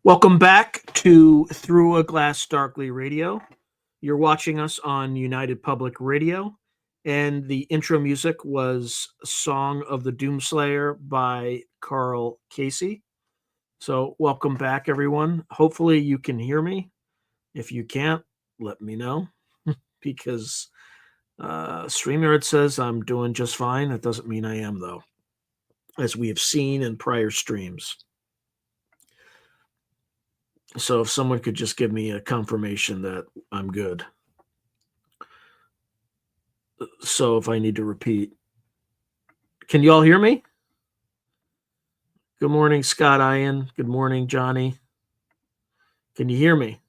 Welcome back to Through a Glass Darkly Radio. You're watching us on United Public Radio, and the intro music was Song of the Doomslayer by Carl Casey. So, welcome back, everyone. Hopefully, you can hear me. If you can't, let me know because StreamYard says I'm doing just fine. That doesn't mean I am, though, as we have seen in prior streams. So if someone could just give me a confirmation that I'm good. So if I need to repeat. Can you all hear me? Good morning, Scott Ian. Good morning, Johnny. Can you hear me?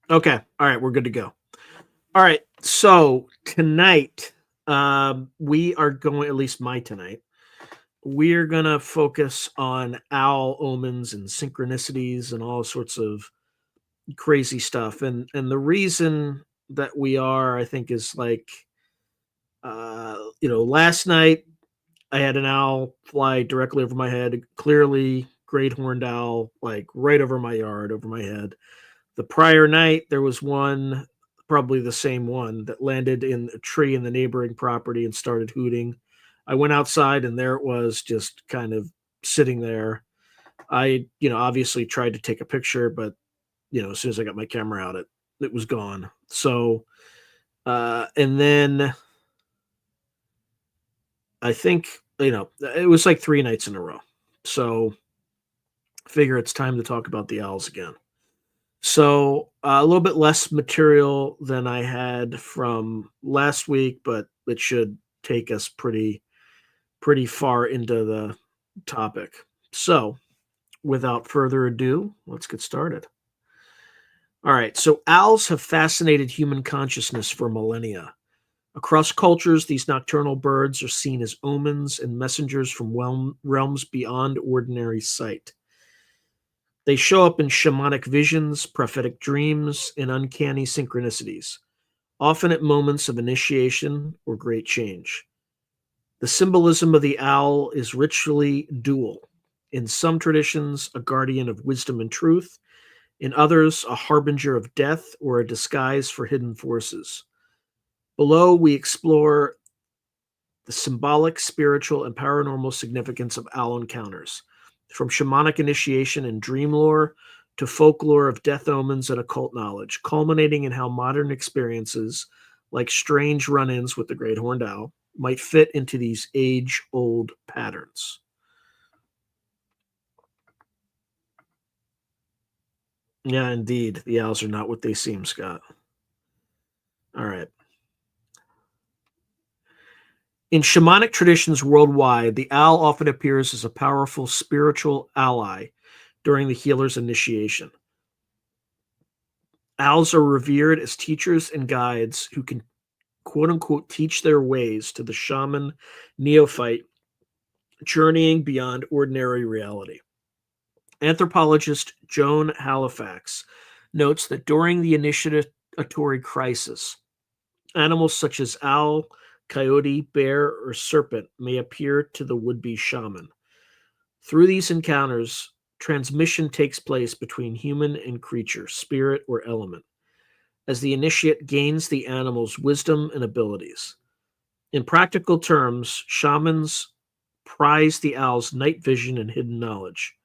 Okay. All right. We're good to go. All right. So tonight, we are going, at least my tonight, we're going to focus on owl omens and synchronicities and all sorts of crazy stuff. And the reason that we are, I think, is like, last night I had an owl fly directly over my head, clearly great horned owl, like right over my yard, over my head. The prior night, there was one, probably the same one, that landed in a tree in the neighboring property and started hooting. I went outside and there it was, just kind of sitting there. I, obviously tried to take a picture, but, as soon as I got my camera out, it was gone. So, and then I think, it was like 3 nights in a row. So figure it's time to talk about the owls again. So a little bit less material than I had from last week, but it should take us pretty far into the topic. So without further ado, let's get started. All right. So owls have fascinated human consciousness for millennia. Across cultures, these nocturnal birds are seen as omens and messengers from realms beyond ordinary sight. They show up in shamanic visions, prophetic dreams, and uncanny synchronicities, often at moments of initiation or great change. The symbolism of the owl is ritually dual. In some traditions, a guardian of wisdom and truth. In others, a harbinger of death or a disguise for hidden forces. Below, we explore the symbolic, spiritual, and paranormal significance of owl encounters, from shamanic initiation and dream lore to folklore of death omens and occult knowledge, culminating in how modern experiences, like strange run-ins with the great horned owl, might fit into these age-old patterns. Yeah, indeed. The owls are not what they seem, Scott. All right. In shamanic traditions worldwide, the owl often appears as a powerful spiritual ally during the healer's initiation. Owls are revered as teachers and guides who can, quote-unquote, teach their ways to the shaman neophyte journeying beyond ordinary reality. Anthropologist Joan Halifax notes that during the initiatory crisis, animals such as owl, coyote, bear, or serpent may appear to the would-be shaman. Through these encounters, transmission takes place between human and creature, spirit, or element, as the initiate gains the animal's wisdom and abilities. In practical terms, shamans prize the owl's night vision and hidden knowledge.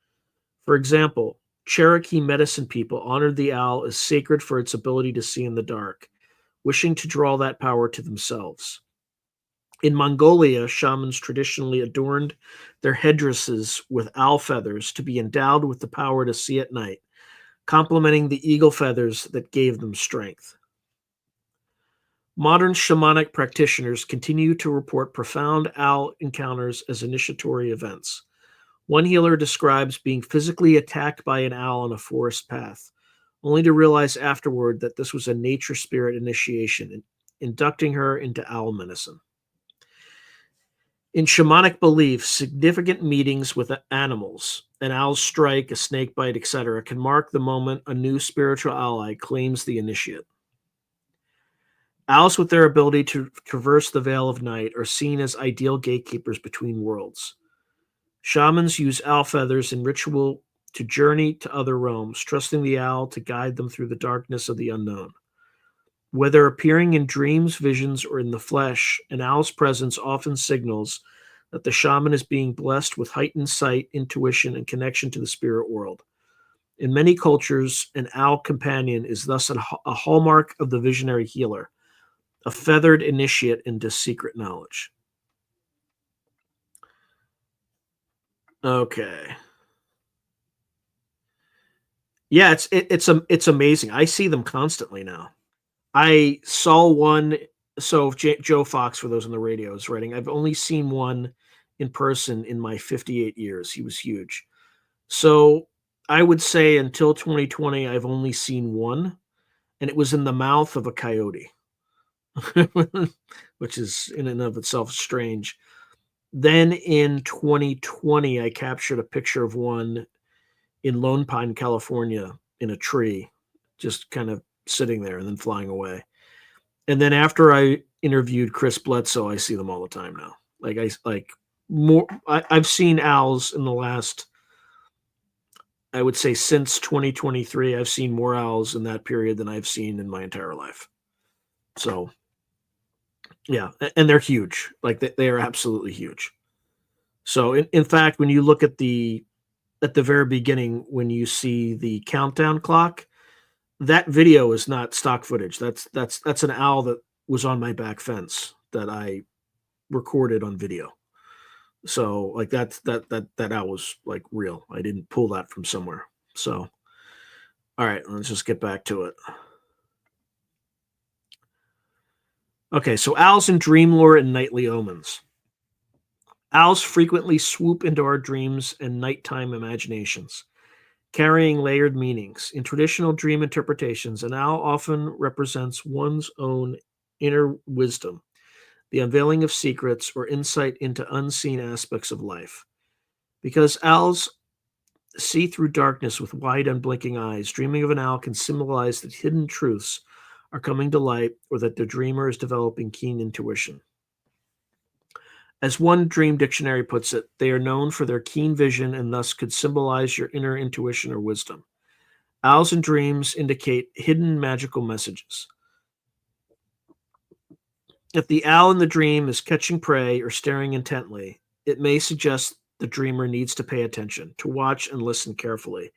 For example, Cherokee medicine people honored the owl as sacred for its ability to see in the dark, wishing to draw that power to themselves. In Mongolia, shamans traditionally adorned their headdresses with owl feathers to be endowed with the power to see at night, complementing the eagle feathers that gave them strength. Modern shamanic practitioners continue to report profound owl encounters as initiatory events. One healer describes being physically attacked by an owl on a forest path, only to realize afterward that this was a nature spirit initiation, inducting her into owl medicine. In shamanic belief, significant meetings with animals, an owl's strike, a snake bite, etc., can mark the moment a new spiritual ally claims the initiate. Owls, with their ability to traverse the veil of night, are seen as ideal gatekeepers between worlds. Shamans use owl feathers in ritual to journey to other realms, trusting the owl to guide them through the darkness of the unknown. Whether appearing in dreams, visions, or in the flesh, an owl's presence often signals that the shaman is being blessed with heightened sight, intuition, and connection to the spirit world. In many cultures, an owl companion is thus a hallmark of the visionary healer, a feathered initiate into secret knowledge. Okay. Yeah, it's amazing. I see them constantly now. I saw one. So Joe Fox, for those on the radio, is writing. I've only seen one in person in my 58 years. He was huge. So I would say until 2020, I've only seen one, and it was in the mouth of a coyote, which is in and of itself strange. Then in 2020, I captured a picture of one in Lone Pine, California, in a tree, just kind of sitting there and then flying away. And then after I interviewed Chris Bledsoe, I see them all the time now. I've seen owls in the last, I would say since 2023, I've seen more owls in that period than I've seen in my entire life. So yeah, and they're huge. Like they are absolutely huge. So in fact, when you look at the very beginning, when you see the countdown clock, that video is not stock footage. That's an owl that was on my back fence that I recorded on video. So like that owl was like real. I didn't pull that from somewhere. So all right, let's just get back to it. Okay, so owls in dream lore and nightly omens. Owls frequently swoop into our dreams and nighttime imaginations, carrying layered meanings. In traditional dream interpretations, an owl often represents one's own inner wisdom, the unveiling of secrets, or insight into unseen aspects of life. Because owls see through darkness with wide, unblinking eyes, dreaming of an owl can symbolize that hidden truths are coming to light or that the dreamer is developing keen intuition. As one dream dictionary puts it, they are known for their keen vision and thus could symbolize your inner intuition or wisdom. Owls in dreams indicate hidden magical messages. If the owl in the dream is catching prey or staring intently, it may suggest the dreamer needs to pay attention, to watch and listen carefully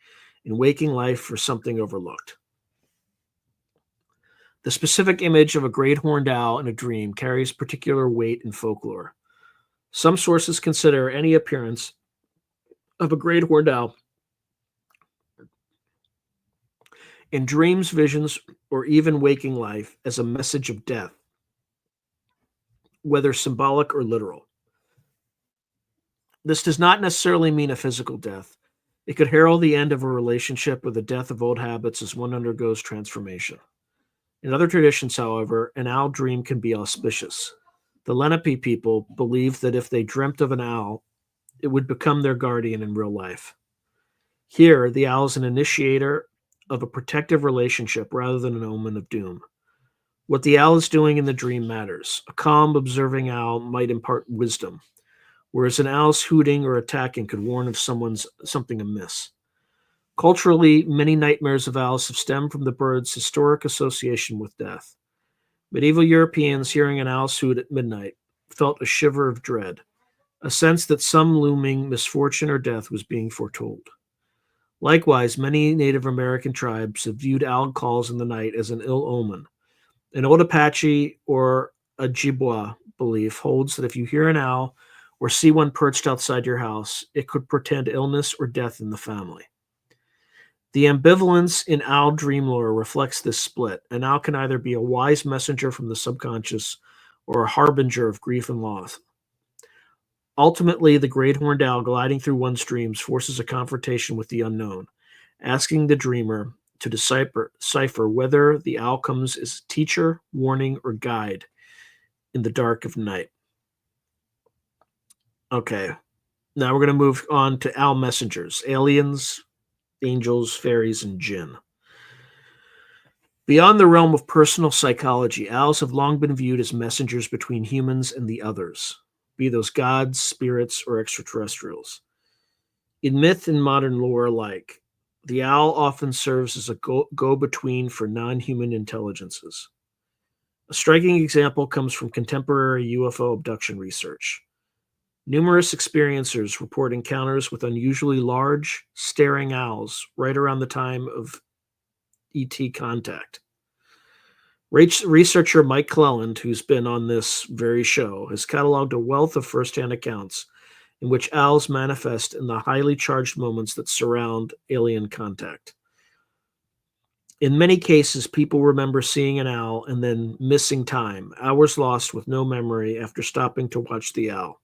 in waking life for something overlooked. The specific image of a great horned owl in a dream carries particular weight in folklore. Some sources consider any appearance of a great horned owl in dreams, visions, or even waking life as a message of death, whether symbolic or literal. This does not necessarily mean a physical death. It could herald the end of a relationship or the death of old habits as one undergoes transformation. In other traditions, however, an owl dream can be auspicious. The Lenape people believed that if they dreamt of an owl, it would become their guardian in real life. Here, the owl is an initiator of a protective relationship rather than an omen of doom. What the owl is doing in the dream matters. A calm, observing owl might impart wisdom, whereas an owl's hooting or attacking could warn of something amiss. Culturally, many nightmares of owls have stemmed from the bird's historic association with death. Medieval Europeans hearing an owl's hoot at midnight felt a shiver of dread, a sense that some looming misfortune or death was being foretold. Likewise, many Native American tribes have viewed owl calls in the night as an ill omen. An old Apache or Ojibwa belief holds that if you hear an owl or see one perched outside your house, it could portend illness or death in the family. The ambivalence in owl dream lore reflects this split. An owl can either be a wise messenger from the subconscious or a harbinger of grief and loss. Ultimately, the great horned owl gliding through one's dreams forces a confrontation with the unknown, asking the dreamer to decipher whether the owl comes as teacher, warning, or guide in the dark of night. Okay, now we're going to move on to owl messengers, aliens, angels, fairies, and jinn. Beyond the realm of personal psychology, owls have long been viewed as messengers between humans and the others, be those gods, spirits, or extraterrestrials. In myth and modern lore alike, the owl often serves as a go-between for non-human intelligences. A striking example comes from contemporary UFO abduction research. Numerous experiencers report encounters with unusually large, staring owls right around the time of ET contact. Researcher Mike Cleland, who's been on this very show, has cataloged a wealth of firsthand accounts in which owls manifest in the highly charged moments that surround alien contact. In many cases, people remember seeing an owl and then missing time, hours lost with no memory after stopping to watch the owl.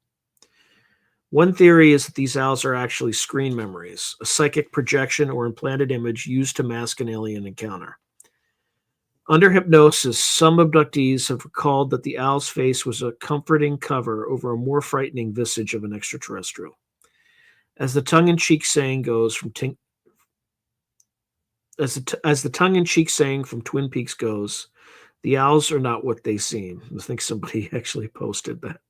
One theory is that these owls are actually screen memories, a psychic projection or implanted image used to mask an alien encounter. Under hypnosis, some abductees have recalled that the owl's face was a comforting cover over a more frightening visage of an extraterrestrial. As the tongue-in-cheek saying goes from as the tongue-in-cheek saying from Twin Peaks goes, the owls are not what they seem. I think somebody actually posted that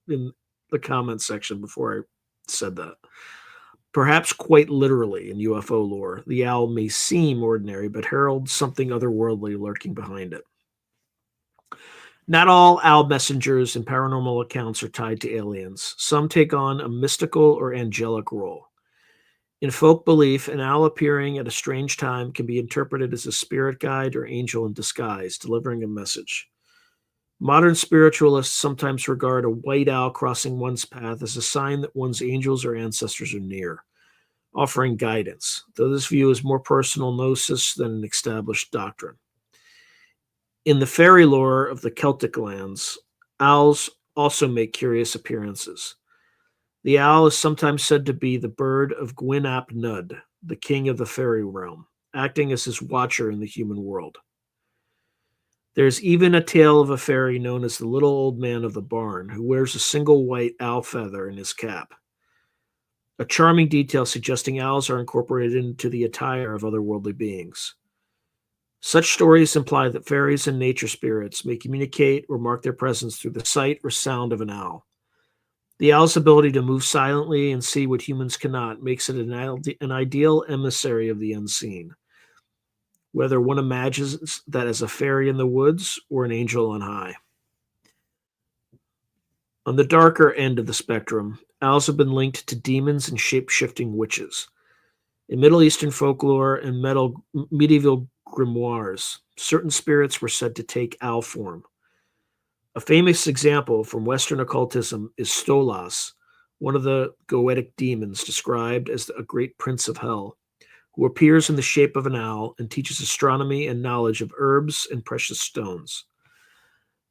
in the comments section before I said that. Perhaps quite literally in UFO lore, the owl may seem ordinary, but heralds something otherworldly lurking behind it. Not all owl messengers and paranormal accounts are tied to aliens. Some take on a mystical or angelic role. In folk belief, an owl appearing at a strange time can be interpreted as a spirit guide or angel in disguise, delivering a message. Modern spiritualists sometimes regard a white owl crossing one's path as a sign that one's angels or ancestors are near, offering guidance, though this view is more personal gnosis than an established doctrine. In the fairy lore of the Celtic lands, owls also make curious appearances. The owl is sometimes said to be the bird of Gwyn ap Nudd, the king of the fairy realm, acting as his watcher in the human world. There's even a tale of a fairy known as the Little Old Man of the Barn, who wears a single white owl feather in his cap, a charming detail suggesting owls are incorporated into the attire of otherworldly beings. Such stories imply that fairies and nature spirits may communicate or mark their presence through the sight or sound of an owl. The owl's ability to move silently and see what humans cannot makes it an ideal emissary of the unseen, whether one imagines that as a fairy in the woods or an angel on high. On the darker end of the spectrum, owls have been linked to demons and shape-shifting witches. In Middle Eastern folklore and medieval grimoires, certain spirits were said to take owl form. A famous example from Western occultism is Stolas, one of the Goetic demons described as a great prince of hell, who appears in the shape of an owl and teaches astronomy and knowledge of herbs and precious stones.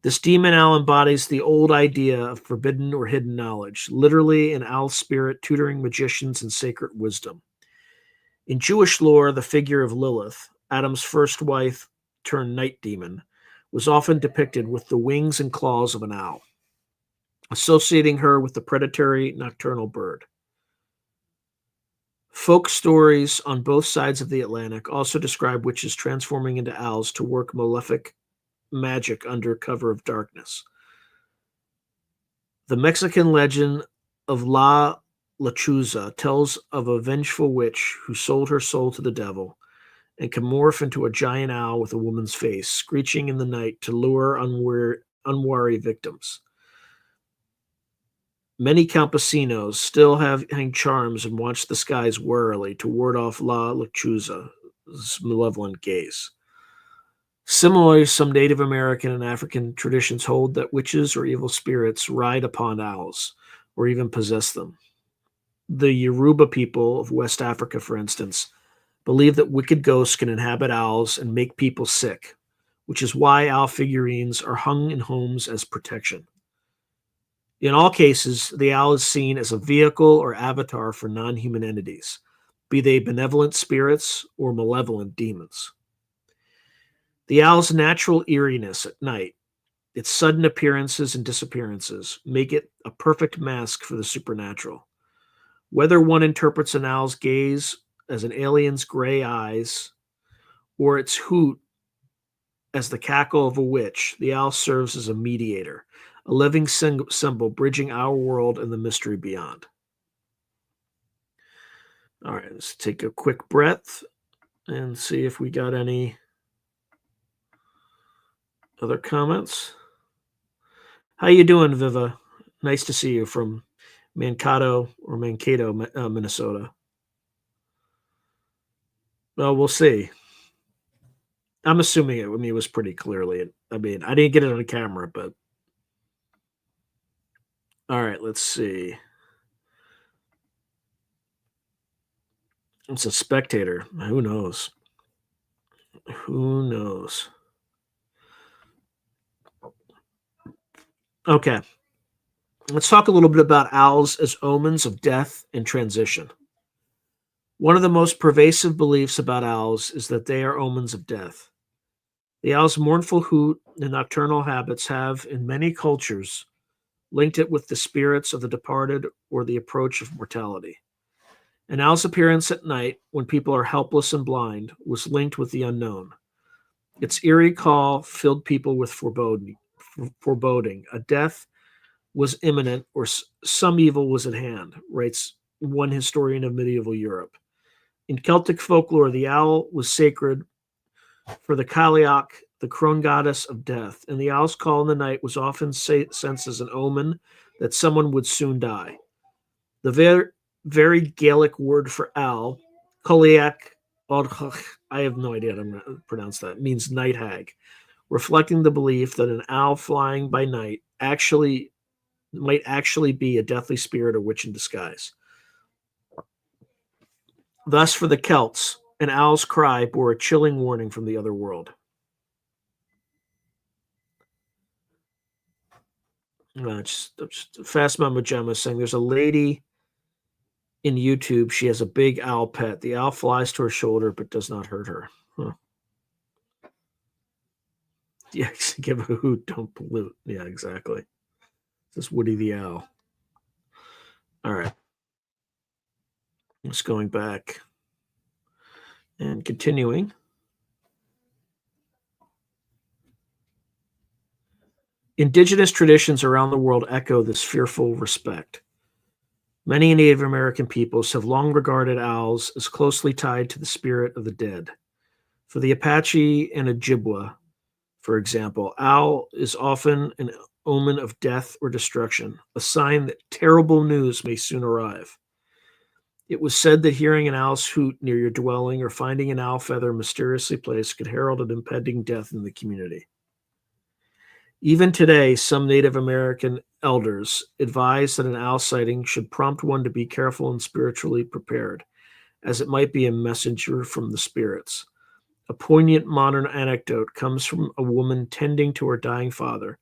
This demon owl embodies the old idea of forbidden or hidden knowledge, literally an owl spirit tutoring magicians in sacred wisdom. In Jewish lore, the figure of Lilith, Adam's first wife turned night demon, was often depicted with the wings and claws of an owl, associating her with the predatory nocturnal bird. Folk stories on both sides of the Atlantic also describe witches transforming into owls to work malefic magic under cover of darkness. The Mexican legend of La Lechuza tells of a vengeful witch who sold her soul to the devil and can morph into a giant owl with a woman's face, screeching in the night to lure unwary victims. Many campesinos still hang charms and watch the skies warily to ward off La Lechuza's malevolent gaze. Similarly, some Native American and African traditions hold that witches or evil spirits ride upon owls or even possess them. The Yoruba people of West Africa, for instance, believe that wicked ghosts can inhabit owls and make people sick, which is why owl figurines are hung in homes as protection. In all cases, the owl is seen as a vehicle or avatar for non-human entities, be they benevolent spirits or malevolent demons. The owl's natural eeriness at night, its sudden appearances and disappearances, make it a perfect mask for the supernatural. Whether one interprets an owl's gaze as an alien's gray eyes or its hoot as the cackle of a witch, the owl serves as a mediator, a living symbol bridging our world and the mystery beyond. All right, let's take a quick breath and see if we got any other comments. How you doing, Viva? Nice to see you from Mankato, Minnesota. Well, we'll see. I'm assuming it. I mean, it was pretty clearly. I mean, I didn't get it on camera, but all right. Let's see. It's a spectator. Who knows? Who knows? Okay. Let's talk a little bit about owls as omens of death and transition. One of the most pervasive beliefs about owls is that they are omens of death. The owl's mournful hoot and nocturnal habits have, in many cultures, linked it with the spirits of the departed or the approach of mortality. An owl's appearance at night, when people are helpless and blind, was linked with the unknown. Its eerie call filled people with foreboding. A death was imminent or some evil was at hand, writes one historian of medieval Europe. In Celtic folklore, the owl was sacred for the Cailleach, the crone goddess of death, and the owl's call in the night was often sensed as an omen that someone would soon die. The very Gaelic word for owl, Cailleach, I have no idea how to pronounce that, means night hag, reflecting the belief that an owl flying by night might actually be a deathly spirit or witch in disguise. Thus, for the Celts, an owl's cry bore a chilling warning from the other world. Fast Mama Gemma saying there's a lady in YouTube. She has a big owl pet. The owl flies to her shoulder but does not hurt her. Huh. Yeah, give a hoot, don't pollute. Yeah, exactly. This is Woody the Owl. All right. Just going back and continuing. Indigenous traditions around the world echo this fearful respect. Many Native American peoples have long regarded owls as closely tied to the spirit of the dead. For the Apache and Ojibwa, for example, owl is often an omen of death or destruction, a sign that terrible news may soon arrive. It was said that hearing an owl's hoot near your dwelling or finding an owl feather mysteriously placed could herald an impending death in the community. Even today, some Native American elders advise that an owl sighting should prompt one to be careful and spiritually prepared, as it might be a messenger from the spirits. A poignant modern anecdote comes from a woman tending to her dying father.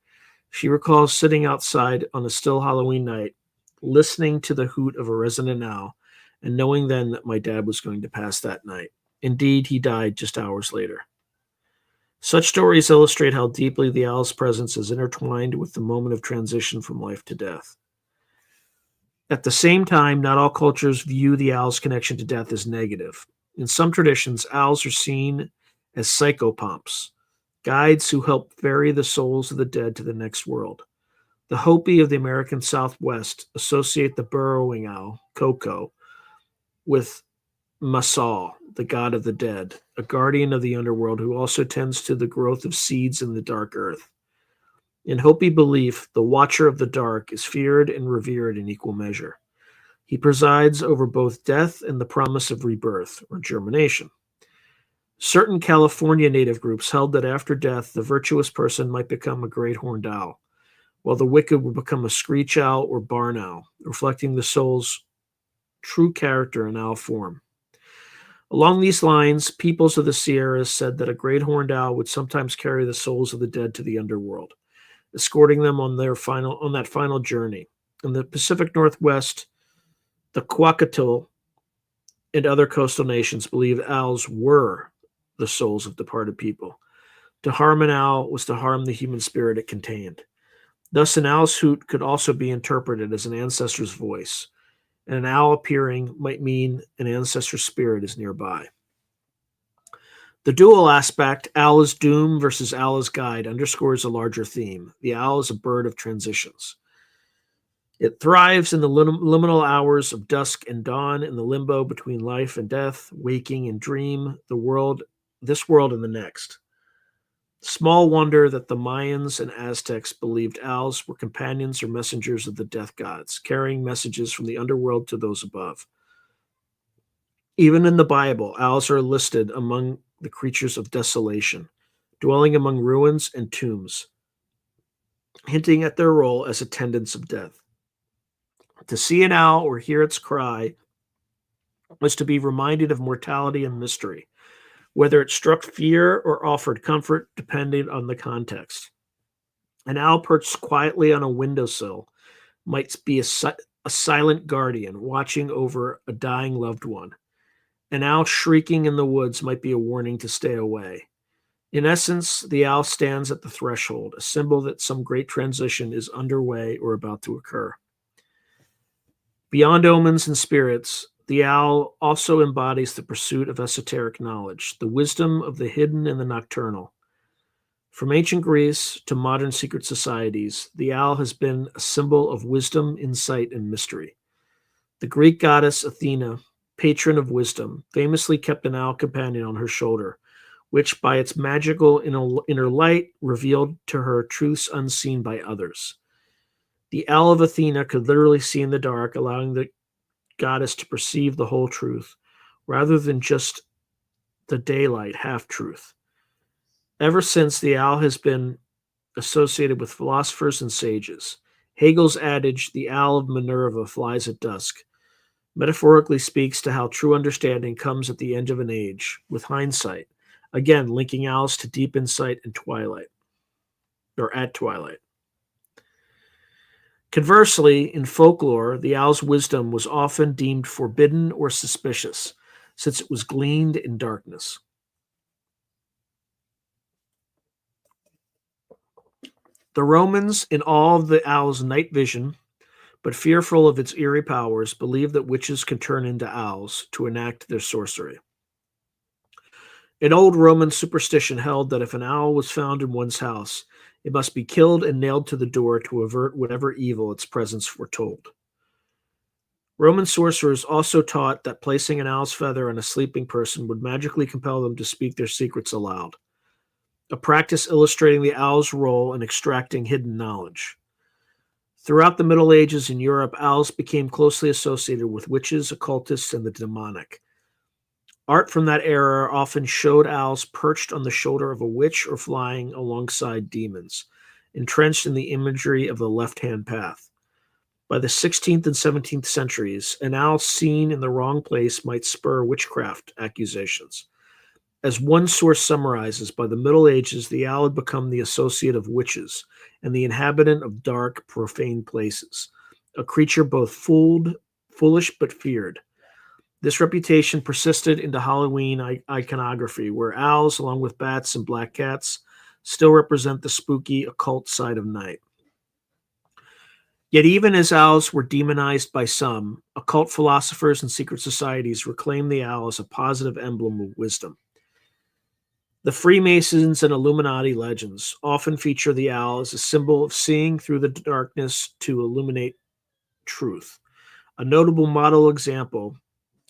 She recalls sitting outside on a still Halloween night, listening to the hoot of a resident owl, and knowing then that my dad was going to pass that night. Indeed, he died just hours later. Such stories illustrate how deeply the owl's presence is intertwined with the moment of transition from life to death. At the same time, not all cultures view the owl's connection to death as negative. In some traditions, owls are seen as psychopomps, guides who help ferry the souls of the dead to the next world. The Hopi of the American Southwest associate the burrowing owl, Koko, with Masal, the god of the dead, a guardian of the underworld who also tends to the growth of seeds in the dark earth. In Hopi belief, the Watcher of the Dark is feared and revered in equal measure. He presides over both death and the promise of rebirth, or germination. Certain California native groups held that after death, the virtuous person might become a great horned owl, while the wicked would become a screech owl or barn owl, reflecting the soul's true character in owl form. Along these lines, peoples of the Sierras said that a great horned owl would sometimes carry the souls of the dead to the underworld, escorting them on that final journey. In the Pacific Northwest, the Kwakiutl and other coastal nations believed owls were the souls of departed people. To harm an owl was to harm the human spirit it contained. Thus, an owl's hoot could also be interpreted as an ancestor's voice, and an owl appearing might mean an ancestor's spirit is nearby. The dual aspect, owl is doom versus owl is guide, underscores a larger theme. The owl is a bird of transitions. It thrives in the liminal hours of dusk and dawn, in the limbo between life and death, waking and dream, this world and the next. Small wonder that the Mayans and Aztecs believed owls were companions or messengers of the death gods, carrying messages from the underworld to those above. Even in the Bible, owls are listed among the creatures of desolation, dwelling among ruins and tombs, hinting at their role as attendants of death. To see an owl or hear its cry was to be reminded of mortality and mystery, whether it struck fear or offered comfort, depending on the context. An owl perched quietly on a windowsill might be a silent guardian watching over a dying loved one. An owl shrieking in the woods might be a warning to stay away. In essence, the owl stands at the threshold, a symbol that some great transition is underway or about to occur. Beyond omens and spirits, the owl also embodies the pursuit of esoteric knowledge, the wisdom of the hidden and the nocturnal. From ancient Greece to modern secret societies, the owl has been a symbol of wisdom, insight, and mystery. The Greek goddess Athena, patron of wisdom, famously kept an owl companion on her shoulder, which by its magical inner light revealed to her truths unseen by others. The owl of Athena could literally see in the dark, allowing the goddess to perceive the whole truth, rather than just the daylight half-truth. Ever since, the owl has been associated with philosophers and sages. Hegel's adage, the owl of Minerva flies at dusk, metaphorically speaks to how true understanding comes at the end of an age, with hindsight, again linking owls to deep insight and twilight, or at twilight. Conversely, in folklore, the owl's wisdom was often deemed forbidden or suspicious, since it was gleaned in darkness. The Romans, in awe of the owl's night vision, but fearful of its eerie powers, believed that witches could turn into owls to enact their sorcery. An old Roman superstition held that if an owl was found in one's house, it must be killed and nailed to the door to avert whatever evil its presence foretold. Roman sorcerers also taught that placing an owl's feather on a sleeping person would magically compel them to speak their secrets aloud, a practice illustrating the owl's role in extracting hidden knowledge. Throughout the Middle Ages in Europe, owls became closely associated with witches, occultists, and the demonic. Art from that era often showed owls perched on the shoulder of a witch or flying alongside demons, entrenched in the imagery of the left-hand path. By the 16th and 17th centuries, an owl seen in the wrong place might spur witchcraft accusations. As one source summarizes, by the Middle Ages, the owl had become the associate of witches and the inhabitant of dark, profane places, a creature both foolish but feared. This reputation persisted into Halloween iconography, where owls, along with bats and black cats, still represent the spooky, occult side of night. Yet even as owls were demonized by some, occult philosophers and secret societies reclaimed the owl as a positive emblem of wisdom. The Freemasons and Illuminati legends often feature the owl as a symbol of seeing through the darkness to illuminate truth. A notable model example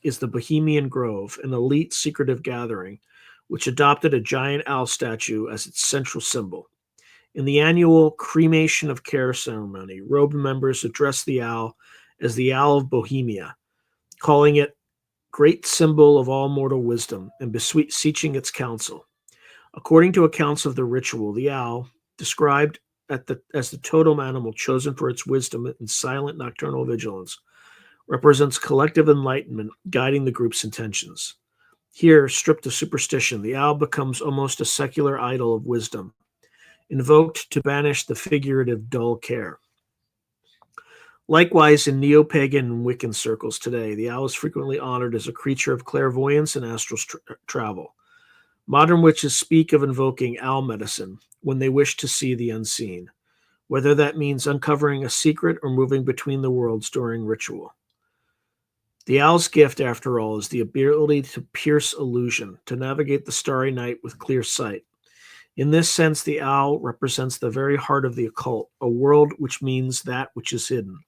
is the Bohemian Grove, an elite secretive gathering, which adopted a giant owl statue as its central symbol. In the annual Cremation of Care ceremony, robed members address the owl as the Owl of Bohemia, calling it great symbol of all mortal wisdom and beseeching its counsel. According to accounts of the ritual, the owl, described as the totem animal chosen for its wisdom and silent nocturnal vigilance, represents collective enlightenment guiding the group's intentions. Here, stripped of superstition, the owl becomes almost a secular idol of wisdom, invoked to banish the figurative dull care. Likewise, in neo-pagan and Wiccan circles today, the owl is frequently honored as a creature of clairvoyance and astral travel. Modern witches speak of invoking owl medicine when they wish to see the unseen, whether that means uncovering a secret or moving between the worlds during ritual. The owl's gift, after all, is the ability to pierce illusion, to navigate the starry night with clear sight. In this sense, the owl represents the very heart of the occult, a world which means that which is hidden.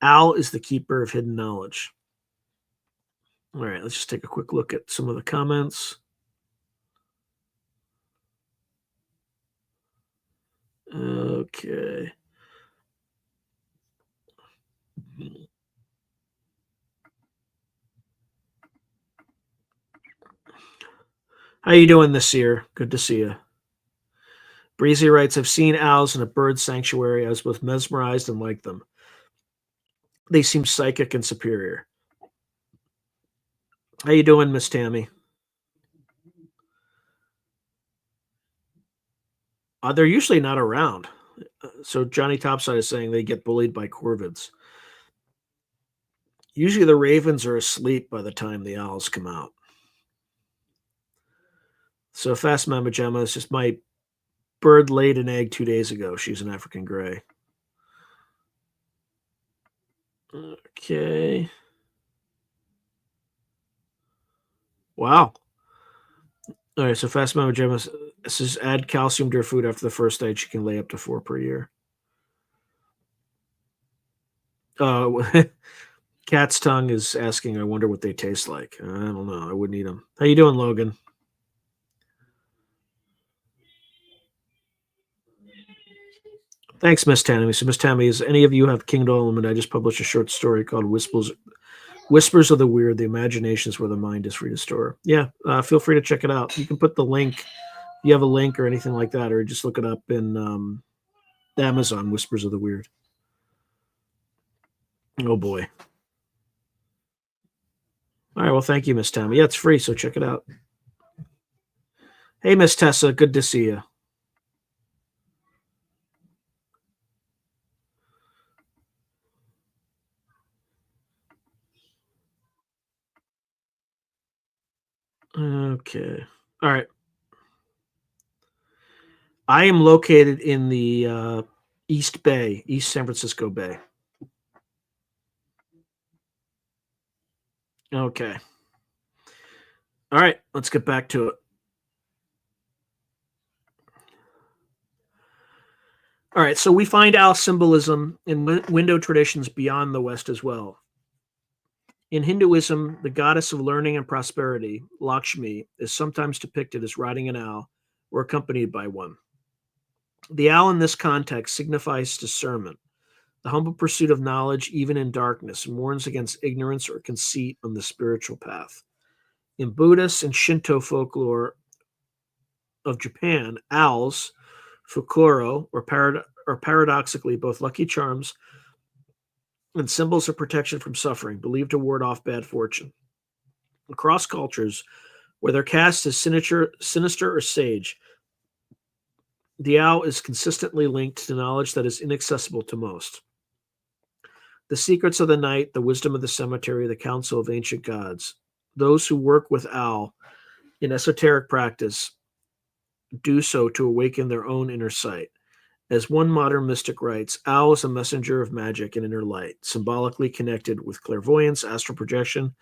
Owl is the keeper of hidden knowledge. All right, let's just take a quick look at some of the comments. Okay. How you doing this year? Good to see you. Breezy writes, I've seen owls in a bird sanctuary. I was both mesmerized and liked them. They seem psychic and superior. How you doing, Miss Tammy? They're usually not around. So Johnny Topside is saying they get bullied by corvids. Usually the ravens are asleep by the time the owls come out. So Fast Mama Gemma is just my bird laid an egg 2 days ago. She's an African gray. Okay. Wow. All right, so Fast Mama Gemma says add calcium to her food after the first night. She can lay up to 4 per year. Cat's tongue is asking, I wonder what they taste like. I don't know. I wouldn't eat them. How you doing, Logan? Thanks, Miss Tammy. So, Miss Tammy, is any of you have Kingdom Element? I just published a short story called Whispers of the Weird. The imagination is where the mind is free to store. Yeah, feel free to check it out. You can put the link, if you have a link or anything like that, or just look it up in Amazon, Whispers of the Weird. Oh, boy. All right, well, thank you, Miss Tammy. Yeah, it's free, so check it out. Hey, Miss Tessa, good to see you. Okay. All right. I am located in the East Bay, East San Francisco Bay. Okay. All right, let's get back to it. All right, so we find owl symbolism in window traditions beyond the West as well. In Hinduism, the goddess of learning and prosperity, Lakshmi, is sometimes depicted as riding an owl or accompanied by one. The owl in this context signifies discernment, the humble pursuit of knowledge even in darkness, and warns against ignorance or conceit on the spiritual path. In Buddhist and Shinto folklore of Japan, owls, fukuro, are paradoxically both lucky charms and symbols of protection from suffering, believed to ward off bad fortune. Across cultures, whether cast as sinister or sage, the owl is consistently linked to knowledge that is inaccessible to most. The secrets of the night, the wisdom of the cemetery, the counsel of ancient gods. Those who work with owl in esoteric practice do so to awaken their own inner sight. As one modern mystic writes, owl is a messenger of magic and inner light, symbolically connected with clairvoyance, astral projection,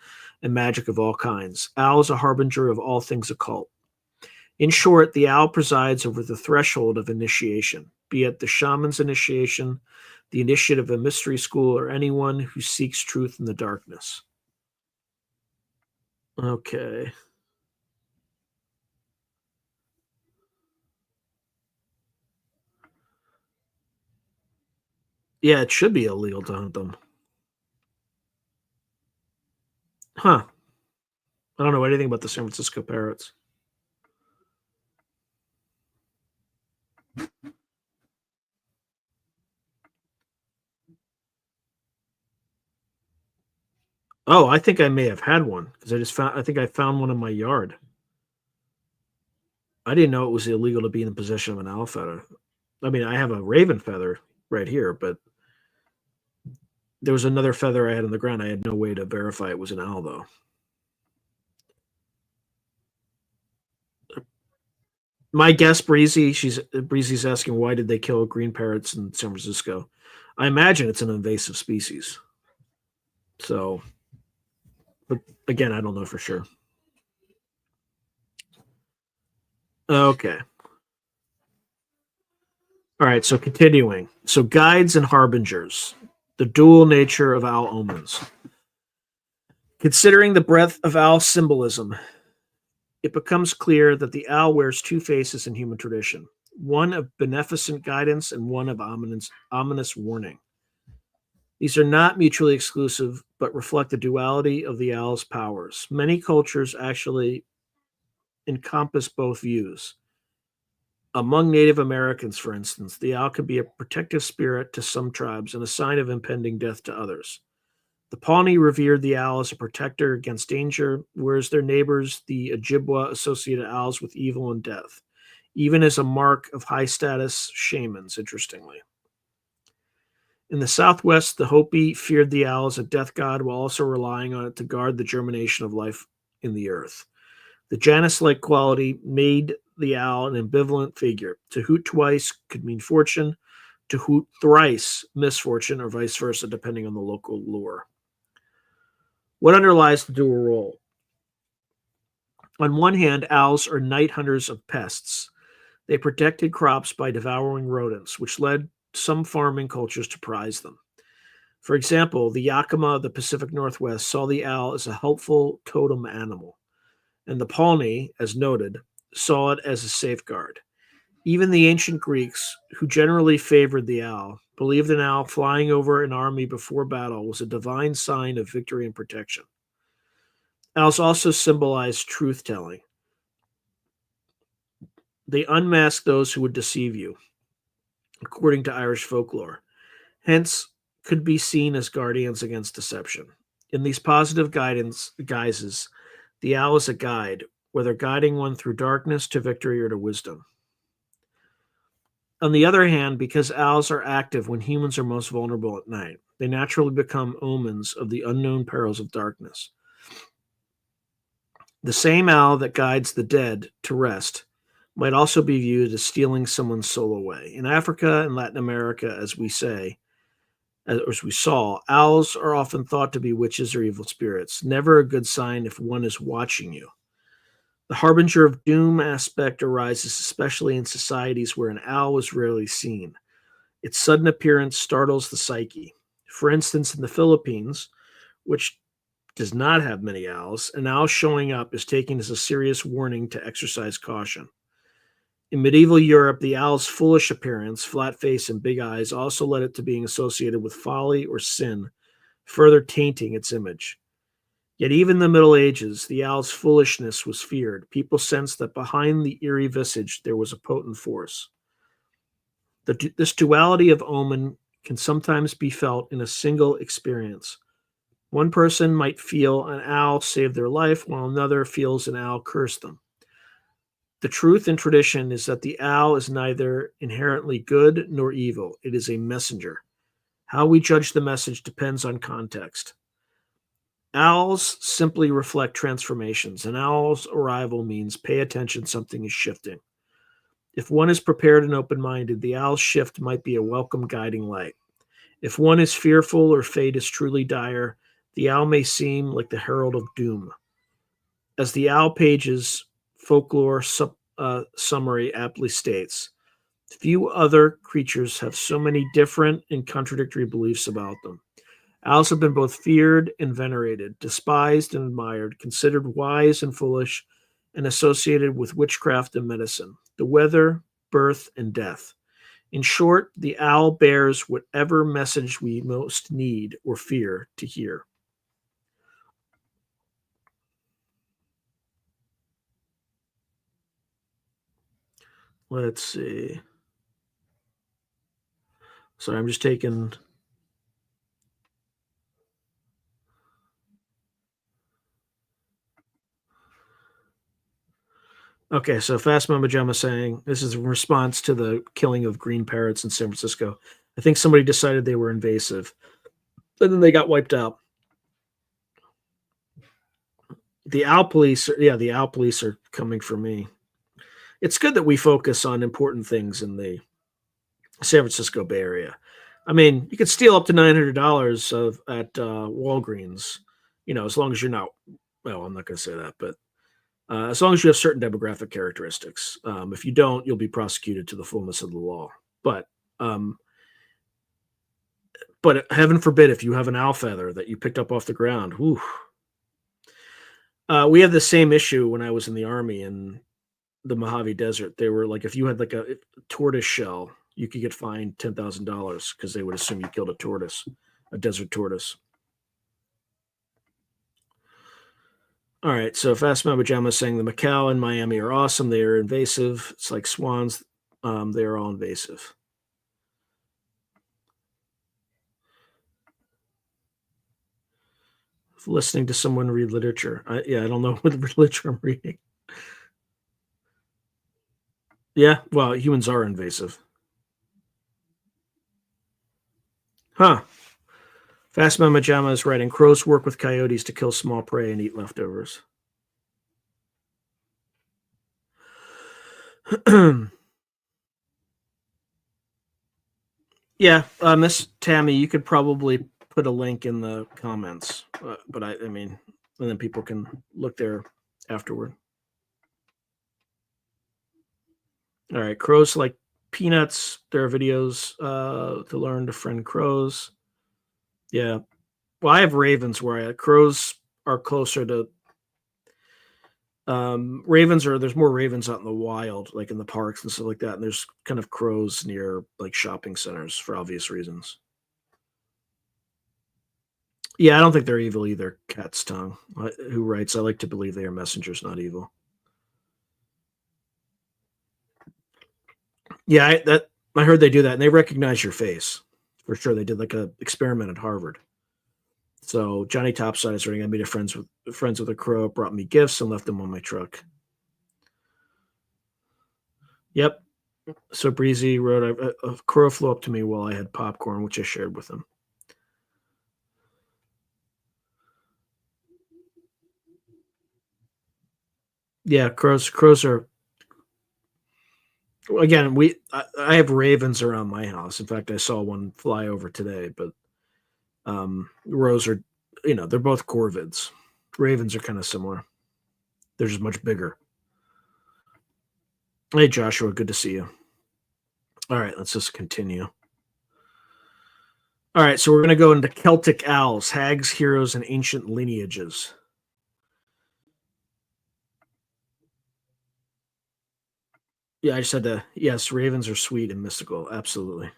and magic of all kinds. Owl is a harbinger of all things occult. In short, the owl presides over the threshold of initiation, be it the shaman's initiation, the initiate of a mystery school, or anyone who seeks truth in the darkness. Okay. Yeah, it should be illegal to hunt them. Huh. I don't know anything about the San Francisco parrots. Oh, I think I may have had one because I think I found one in my yard. I didn't know it was illegal to be in possession of an owl feather. I mean, I have a raven feather right here, but there was another feather I had on the ground. I had no way to verify it was an owl, though. My guess, Breezy's asking why did they kill green parrots in San Francisco? I imagine it's an invasive species. So, but again, I don't know for sure. Okay. All right. So continuing. So guides and harbingers. The dual nature of owl omens. Considering the breadth of owl symbolism, it becomes clear that the owl wears two faces in human tradition, one of beneficent guidance and one of ominous warning. These are not mutually exclusive, but reflect the duality of the owl's powers. Many cultures actually encompass both views. Among Native Americans, for instance, the owl can be a protective spirit to some tribes and a sign of impending death to others. The Pawnee revered the owl as a protector against danger, whereas their neighbors, the Ojibwa, associated owls with evil and death, even as a mark of high status shamans, interestingly. In the Southwest, the Hopi feared the owl as a death god while also relying on it to guard the germination of life in the earth. The Janus-like quality made the owl an ambivalent figure. To hoot twice could mean fortune, to hoot thrice misfortune, or vice versa, depending on the local lore. What underlies the dual role? On one hand, owls are night hunters of pests. They protected crops by devouring rodents, which led some farming cultures to prize them. For example, the Yakima of the Pacific Northwest saw the owl as a helpful totem animal, and the Pawnee, as noted, saw it as a safeguard. Even the ancient Greeks, who generally favored the owl, believed an owl flying over an army before battle was a divine sign of victory and protection. Owls also symbolized truth-telling. They unmask those who would deceive you, according to Irish folklore. Hence, could be seen as guardians against deception. In these positive guises, the owl is a guide, whether guiding one through darkness to victory or to wisdom. On the other hand, because owls are active when humans are most vulnerable at night, they naturally become omens of the unknown perils of darkness. The same owl that guides the dead to rest might also be viewed as stealing someone's soul away. In Africa and Latin America, as we saw, owls are often thought to be witches or evil spirits, never a good sign if one is watching you. The harbinger of doom aspect arises especially in societies where an owl is rarely seen. Its sudden appearance startles the psyche. For instance, in the Philippines, which does not have many owls, an owl showing up is taken as a serious warning to exercise caution. In medieval Europe, the owl's foolish appearance, flat face and big eyes, also led it to being associated with folly or sin, further tainting its image. Yet even in the Middle Ages, the owl's foolishness was feared. People sensed that behind the eerie visage there was a potent force. This duality of omen can sometimes be felt in a single experience. One person might feel an owl saved their life, while another feels an owl cursed them. The truth in tradition is that the owl is neither inherently good nor evil. It is a messenger. How we judge the message depends on context. Owls simply reflect transformations. An owl's arrival means pay attention, something is shifting. If one is prepared and open-minded, the owl's shift might be a welcome guiding light. If one is fearful or fate is truly dire, the owl may seem like the herald of doom. As the Owl Pages folklore summary aptly states, few other creatures have so many different and contradictory beliefs about them. Owls have been both feared and venerated, despised and admired, considered wise and foolish, and associated with witchcraft and medicine, the weather, birth, and death. In short, the owl bears whatever message we most need or fear to hear. Let's see. Sorry, I'm just taking... Okay, so Fast Mama Jama saying this is in response to the killing of green parrots in San Francisco. I think somebody decided they were invasive, and then they got wiped out. The owl police are coming for me. It's good that we focus on important things in the San Francisco Bay Area. I mean, you could steal up to $900 at Walgreens, as long as you're not. Well, I'm not going to say that, but as long as you have certain demographic characteristics. If you don't, you'll be prosecuted to the fullness of the law. But But heaven forbid if you have an owl feather that you picked up off the ground. Whew. We had the same issue when I was in the army in the Mojave Desert. They were like, if you had like a tortoise shell, you could get fined $10,000 because they would assume you killed a tortoise, a desert tortoise. All right, so Fast Mama Jama is saying the macaw in Miami are awesome. They are invasive. It's like swans. They are all invasive. Listening to someone read literature. I don't know what literature I'm reading. Yeah, well, humans are invasive. Huh. Fast Mama Jama is writing, crows work with coyotes to kill small prey and eat leftovers. Yeah, Miss Tammy, you could probably put a link in the comments, but I mean, and then people can look there afterward. All right, crows like peanuts. There are videos to learn to friend crows. Yeah, well, I have ravens where crows are closer to there's more ravens out in the wild, like in the parks and stuff like that, and there's kind of crows near like shopping centers for obvious reasons. Yeah, I don't think they're evil either. Cat's tongue, who writes, I like to believe they are messengers, not evil. Yeah, I heard they do that, and they recognize your face for sure. They did like a experiment at Harvard. So Johnny Topside is writing, I made friends with a crow, brought me gifts, and left them on my truck. Yep. So Breezy wrote, a crow flew up to me while I had popcorn, which I shared with him. Yeah, crows are. Again, I have ravens around my house. In fact, I saw one fly over today. But crows are, they're both corvids. Ravens are kind of similar. They're just much bigger. Hey, Joshua, good to see you. All right, let's just continue. All right, so we're going to go into Celtic owls, hags, heroes, and ancient lineages. Yeah, I just had to. Yes, ravens are sweet and mystical. Absolutely.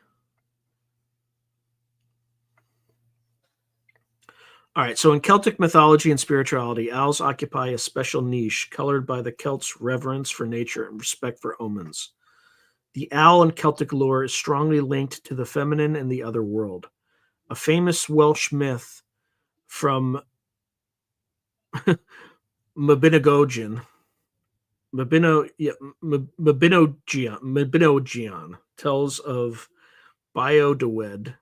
All right, so in Celtic mythology and spirituality, owls occupy a special niche colored by the Celts' reverence for nature and respect for omens. The owl in Celtic lore is strongly linked to the feminine and the other world. A famous Welsh myth from Mabinogion tells of Biodewed,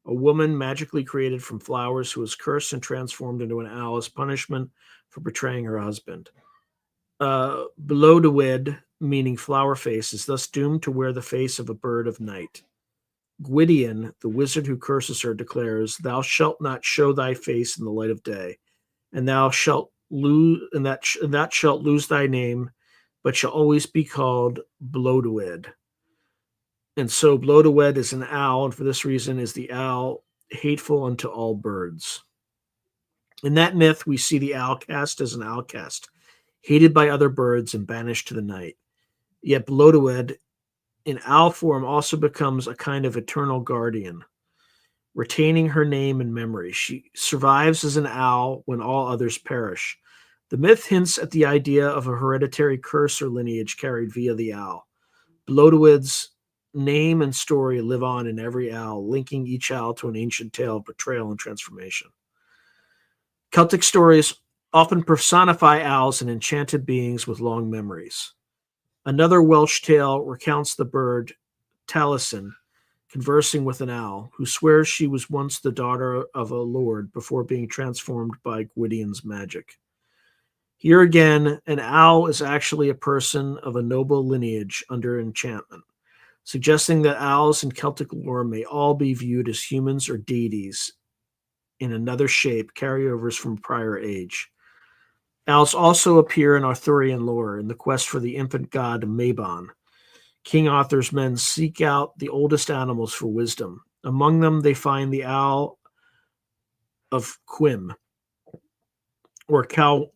a woman magically created from flowers who was cursed and transformed into an owl as punishment for betraying her husband. Blodeuwedd, meaning flower face, is thus doomed to wear the face of a bird of night. Gwydion, the wizard who curses her, declares, "Thou shalt not show thy face in the light of day, and thou shalt lose, and that shalt lose thy name, but shall always be called Blodeuwedd." And so Blodeuwedd is an owl, and for this reason is the owl hateful unto all birds. In that myth, we see the owl cast as an outcast, hated by other birds and banished to the night. Yet Blodeuwedd, in owl form, also becomes a kind of eternal guardian, retaining her name and memory. She survives as an owl when all others perish. The myth hints at the idea of a hereditary curse or lineage carried via the owl. Blodeuwedd's name and story live on in every owl, linking each owl to an ancient tale of betrayal and transformation. Celtic stories often personify owls and enchanted beings with long memories. Another Welsh tale recounts the bird Taliesin conversing with an owl who swears she was once the daughter of a lord before being transformed by Gwydion's magic. Here again, an owl is actually a person of a noble lineage under enchantment, suggesting that owls in Celtic lore may all be viewed as humans or deities in another shape, carryovers from a prior age. Owls also appear in Arthurian lore in the quest for the infant god Mabon. King Arthur's men seek out the oldest animals for wisdom. Among them, they find the owl of Quim, or Cowlwood,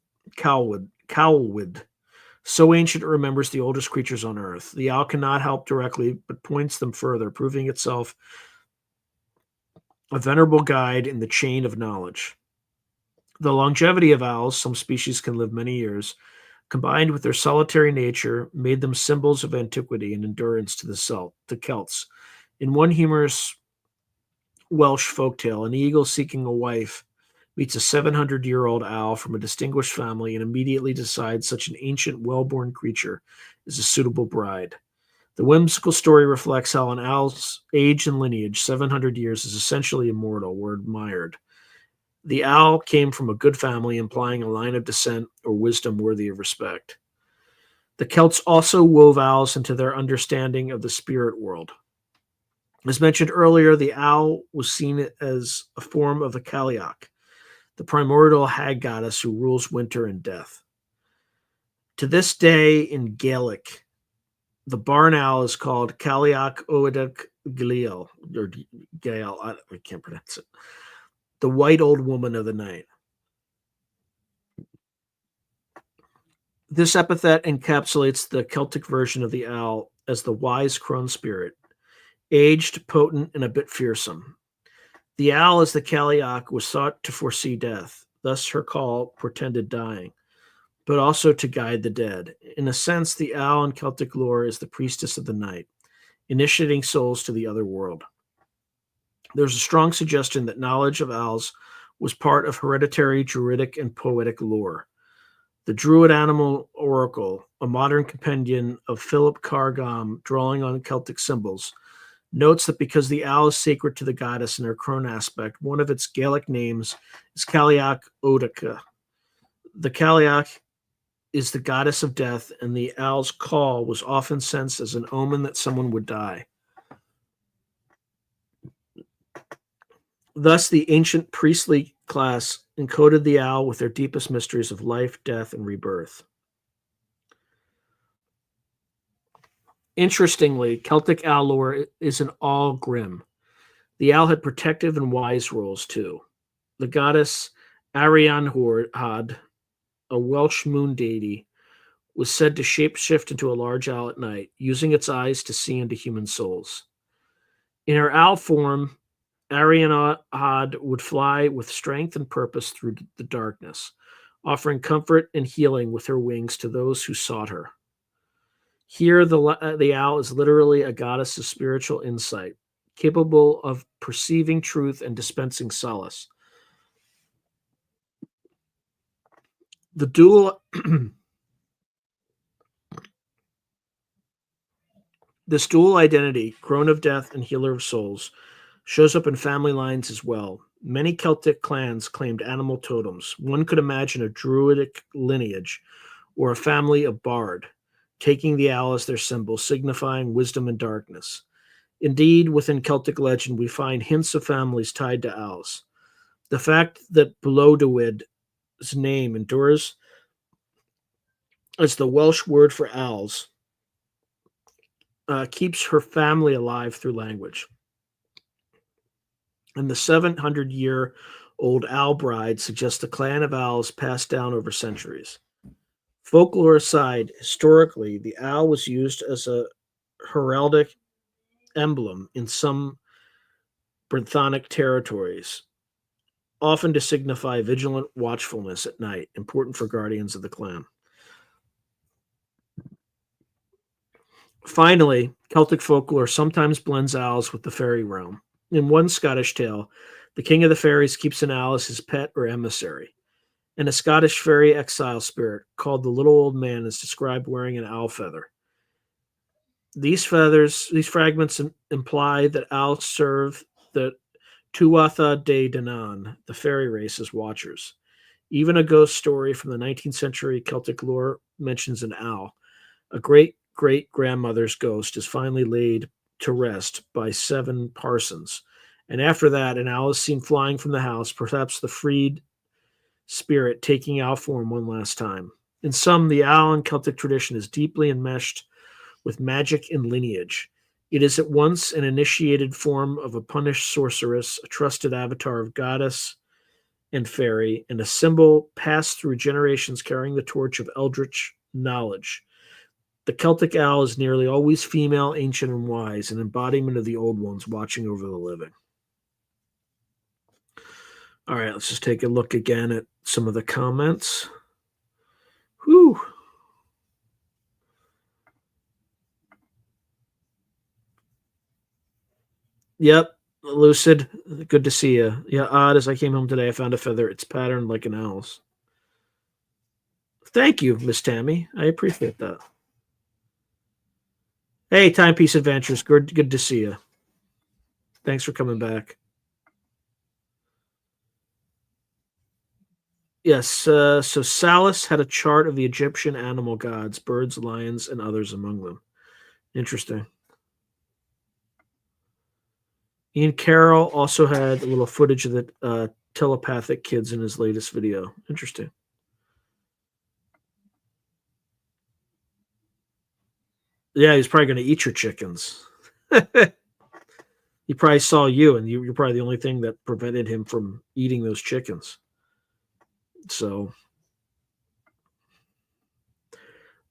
so ancient it remembers the oldest creatures on earth. The owl cannot help directly, but points them further, proving itself a venerable guide in the chain of knowledge. The longevity of owls, some species can live many years, combined with their solitary nature, made them symbols of antiquity and endurance to the Celts. In one humorous Welsh folktale, an eagle seeking a wife meets a 700-year-old owl from a distinguished family and immediately decides such an ancient, well-born creature is a suitable bride. The whimsical story reflects how an owl's age and lineage, 700 years, is essentially immortal, were admired. The owl came from a good family, implying a line of descent or wisdom worthy of respect. The Celts also wove owls into their understanding of the spirit world. As mentioned earlier, the owl was seen as a form of the Cailleach, the primordial hag goddess who rules winter and death. To this day in Gaelic, the barn owl is called Cailleach Oedach Gael, or Gael, I can't pronounce it, the white old woman of the night. This epithet encapsulates the Celtic version of the owl as the wise crone spirit, aged, potent, and a bit fearsome. The owl, as the Cailleach, was thought to foresee death, thus her call portended dying, but also to guide the dead. In a sense, the owl in Celtic lore is the priestess of the night, initiating souls to the other world. There's a strong suggestion that knowledge of owls was part of hereditary Druidic and poetic lore. The Druid Animal Oracle, a modern compendium of Philip Carr-Gomm drawing on Celtic symbols, notes that because the owl is sacred to the goddess in her crone aspect, one of its Gaelic names is Cailleach Oedach. The Cailleach is the goddess of death, and the owl's call was often sensed as an omen that someone would die. Thus, the ancient priestly class encoded the owl with their deepest mysteries of life, death, and rebirth. Interestingly, Celtic owl lore isn't all grim. The owl had protective and wise roles too. The goddess Arianrhod, a Welsh moon deity, was said to shapeshift into a large owl at night, using its eyes to see into human souls. In her owl form, Arianrhod would fly with strength and purpose through the darkness, offering comfort and healing with her wings to those who sought her. Here, the owl is literally a goddess of spiritual insight, capable of perceiving truth and dispensing solace. The dual This dual identity, crone of death and healer of souls, shows up in family lines as well. Many Celtic clans claimed animal totems. One could imagine a druidic lineage or a family of bard, taking the owl as their symbol, signifying wisdom and darkness. Indeed, within Celtic legend, we find hints of families tied to owls. The fact that Blodeuwyd's name endures as the Welsh word for owls keeps her family alive through language. And the 700-year-old owl bride suggests a clan of owls passed down over centuries. Folklore aside, historically, the owl was used as a heraldic emblem in some Brythonic territories, often to signify vigilant watchfulness at night, important for guardians of the clan. Finally, Celtic folklore sometimes blends owls with the fairy realm. In one Scottish tale, the king of the fairies keeps an owl as his pet or emissary, and a Scottish fairy exile spirit called the Little Old Man is described wearing an owl feather. These fragments imply that owls serve the Tuatha De Danann, the fairy race, as watchers. Even a ghost story from the 19th century Celtic lore mentions an owl. A great-great-grandmother's ghost is finally laid to rest by 7 parsons, and after that, an owl is seen flying from the house, perhaps the freed spirit taking owl form one last time. In sum, the owl in Celtic tradition is deeply enmeshed with magic and lineage. It is at once an initiated form of a punished sorceress, a trusted avatar of goddess and fairy, and a symbol passed through generations carrying the torch of eldritch knowledge. The Celtic owl is nearly always female, ancient, and wise, an embodiment of the old ones watching over the living. All right, let's just take a look again at some of the comments. Whew. Yep, Lucid, good to see you. Yeah, odd as I came home today, I found a feather. It's patterned like an owl's. Thank you, Miss Tammy. I appreciate that. Hey, Timepiece Adventures, good to see you. Thanks for coming back. Yes, so Salus had a chart of the Egyptian animal gods, birds, lions, and others among them. Interesting. Ian Carroll also had a little footage of the telepathic kids in his latest video. Interesting. Yeah, he's probably going to eat your chickens. He probably saw you, and you're probably the only thing that prevented him from eating those chickens. So,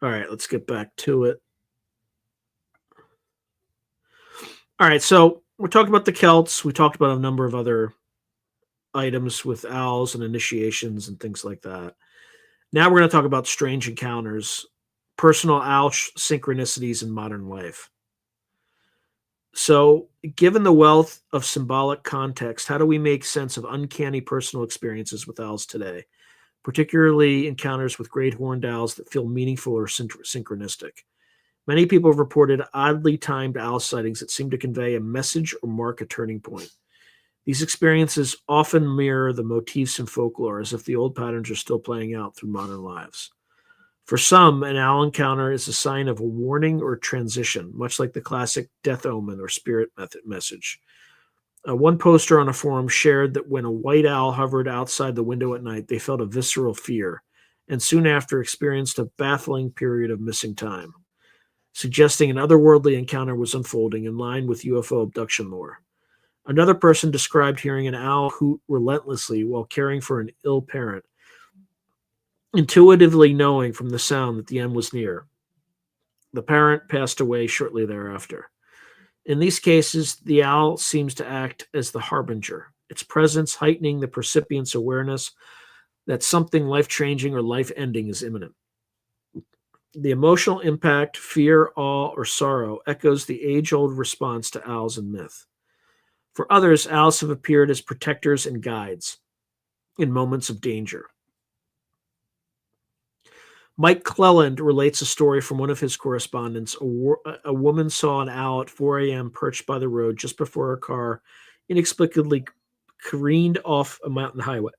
all right, let's get back to it. All right, so we're talking about the Celts. We talked about a number of other items with owls and initiations and things like that. Now we're going to talk about strange encounters, personal owl synchronicities in modern life. So, given the wealth of symbolic context, how do we make sense of uncanny personal experiences with owls today, particularly encounters with great horned owls that feel meaningful or synchronistic? Many people have reported oddly timed owl sightings that seem to convey a message or mark a turning point. These experiences often mirror the motifs in folklore, as if the old patterns are still playing out through modern lives. For some, an owl encounter is a sign of a warning or transition, much like the classic death omen or spirit message. One poster on a forum shared that when a white owl hovered outside the window at night, they felt a visceral fear, and soon after experienced a baffling period of missing time, suggesting an otherworldly encounter was unfolding in line with UFO abduction lore. Another person described hearing an owl hoot relentlessly while caring for an ill parent, intuitively knowing from the sound that the end was near. The parent passed away shortly thereafter. In these cases, the owl seems to act as the harbinger, its presence heightening the percipient's awareness that something life-changing or life-ending is imminent. The emotional impact, fear, awe, or sorrow echoes the age-old response to owls in myth. For others, owls have appeared as protectors and guides in moments of danger. Mike Cleland relates a story from one of his correspondents. A woman saw an owl at 4 a.m. perched by the road just before her car inexplicably careened off a mountain highway.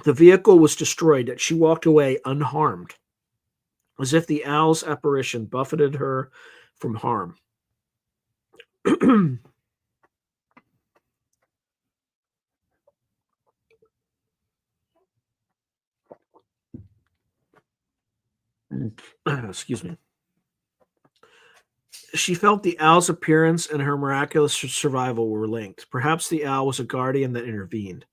The vehicle was destroyed, yet she walked away unharmed, as if the owl's apparition buffeted her from harm. Excuse me. She felt the owl's appearance and her miraculous survival were linked. Perhaps the owl was a guardian that intervened.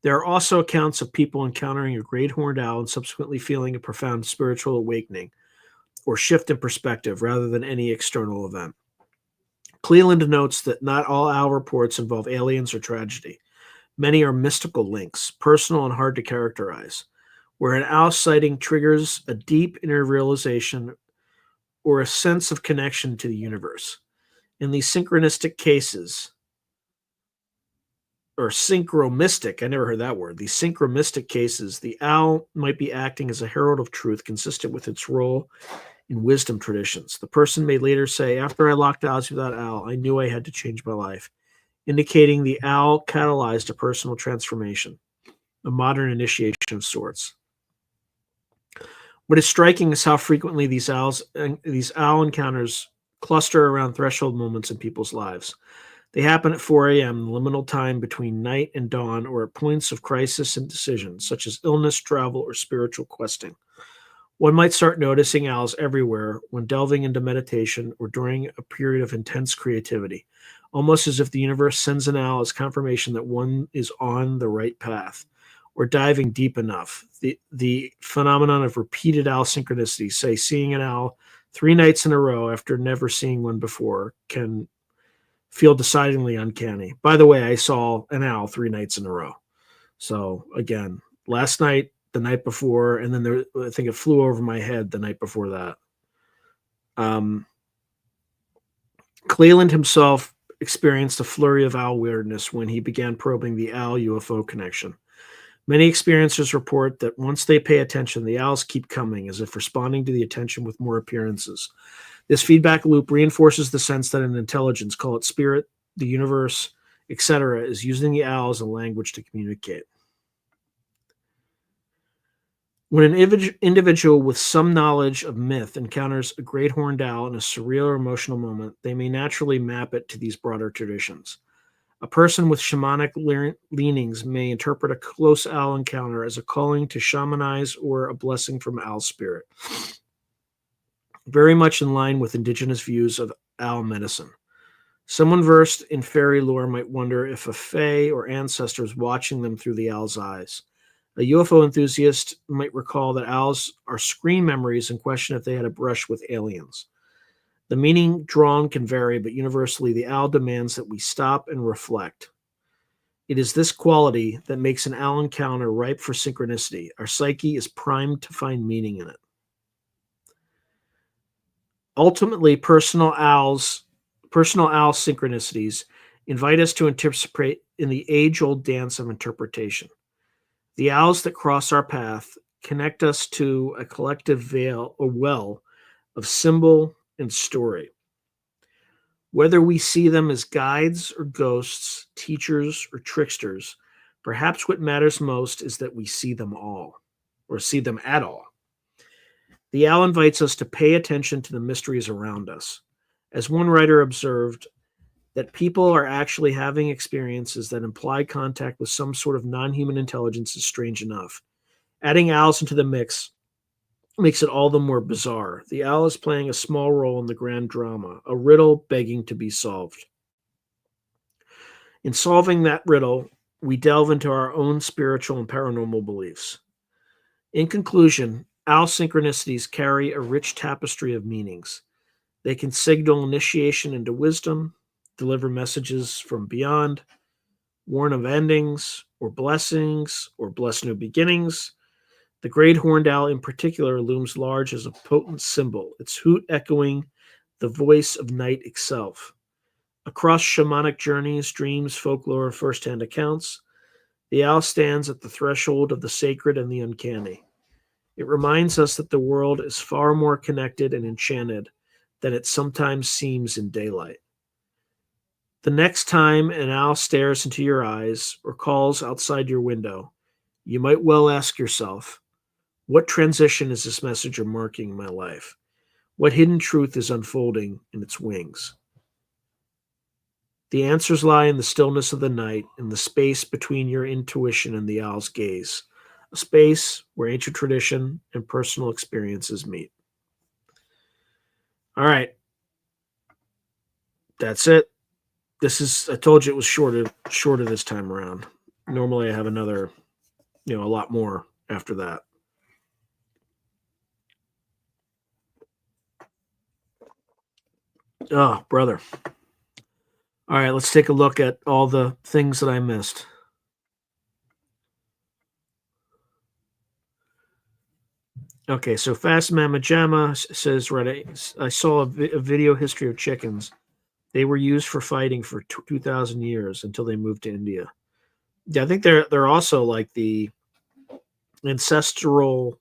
There are also accounts of people encountering a great horned owl and subsequently feeling a profound spiritual awakening or shift in perspective rather than any external event. Cleland notes that not all owl reports involve aliens or tragedy. Many are mystical links, personal and hard to characterize, where an owl sighting triggers a deep inner realization or a sense of connection to the universe. In these synchronistic cases, or synchromistic, I never heard that word, these synchromistic cases, the owl might be acting as a herald of truth consistent with its role in wisdom traditions. The person may later say, after I locked eyes with that owl, I knew I had to change my life, indicating the owl catalyzed a personal transformation, a modern initiation of sorts. What is striking is how frequently these owl encounters cluster around threshold moments in people's lives. They happen at 4 a.m., the liminal time between night and dawn, or at points of crisis and decision, such as illness, travel, or spiritual questing. One might start noticing owls everywhere when delving into meditation or during a period of intense creativity, almost as if the universe sends an owl as confirmation that one is on the right path or diving deep enough. The phenomenon of repeated owl synchronicities, say seeing an owl 3 nights in a row after never seeing one before, can feel decidedly uncanny. By the way, I saw an owl 3 nights in a row. So again, last night, the night before, and then I think it flew over my head the night before that. Cleland himself experienced a flurry of owl weirdness when he began probing the owl UFO connection. Many experiencers report that once they pay attention, the owls keep coming, as if responding to the attention with more appearances. This feedback loop reinforces the sense that an intelligence, call it spirit, the universe, etc., is using the owl as a language to communicate. When an individual with some knowledge of myth encounters a great horned owl in a surreal or emotional moment, they may naturally map it to these broader traditions. A person with shamanic leanings may interpret a close owl encounter as a calling to shamanize or a blessing from owl spirit, very much in line with indigenous views of owl medicine. Someone versed in fairy lore might wonder if a fae or ancestor is watching them through the owl's eyes. A UFO enthusiast might recall that owls are screen memories and question if they had a brush with aliens. The meaning drawn can vary, but universally, the owl demands that we stop and reflect. It is this quality that makes an owl encounter ripe for synchronicity. Our psyche is primed to find meaning in it. Ultimately, personal owl synchronicities invite us to anticipate in the age-old dance of interpretation. The owls that cross our path connect us to a collective veil or well of symbol and story. Whether we see them as guides or ghosts, teachers or tricksters, perhaps what matters most is that we see them all, or see them at all. The owl invites us to pay attention to the mysteries around us. As one writer observed, that people are actually having experiences that imply contact with some sort of non-human intelligence is strange enough. Adding owls into the mix makes it all the more bizarre. The owl is playing a small role in the grand drama, a riddle begging to be solved. In solving that riddle, we delve into our own spiritual and paranormal beliefs. In conclusion, owl synchronicities carry a rich tapestry of meanings. They can signal initiation into wisdom, deliver messages from beyond, warn of endings or blessings or bless new beginnings. The great horned owl in particular looms large as a potent symbol, its hoot echoing the voice of night itself. Across shamanic journeys, dreams, folklore, first-hand accounts, the owl stands at the threshold of the sacred and the uncanny. It reminds us that the world is far more connected and enchanted than it sometimes seems in daylight. The next time an owl stares into your eyes or calls outside your window, you might well ask yourself, what transition is this messenger marking in my life? What hidden truth is unfolding in its wings? The answers lie in the stillness of the night, in the space between your intuition and the owl's gaze, a space where ancient tradition and personal experiences meet. All right. That's it. I told you it was shorter this time around. Normally I have another, a lot more after that. Oh, brother. All right, let's take a look at all the things that I missed. Okay, so Fast Mama Jamma says, right, I saw a video history of chickens. They were used for fighting for 2,000 years until they moved to India. Yeah, I think they're also like the ancestral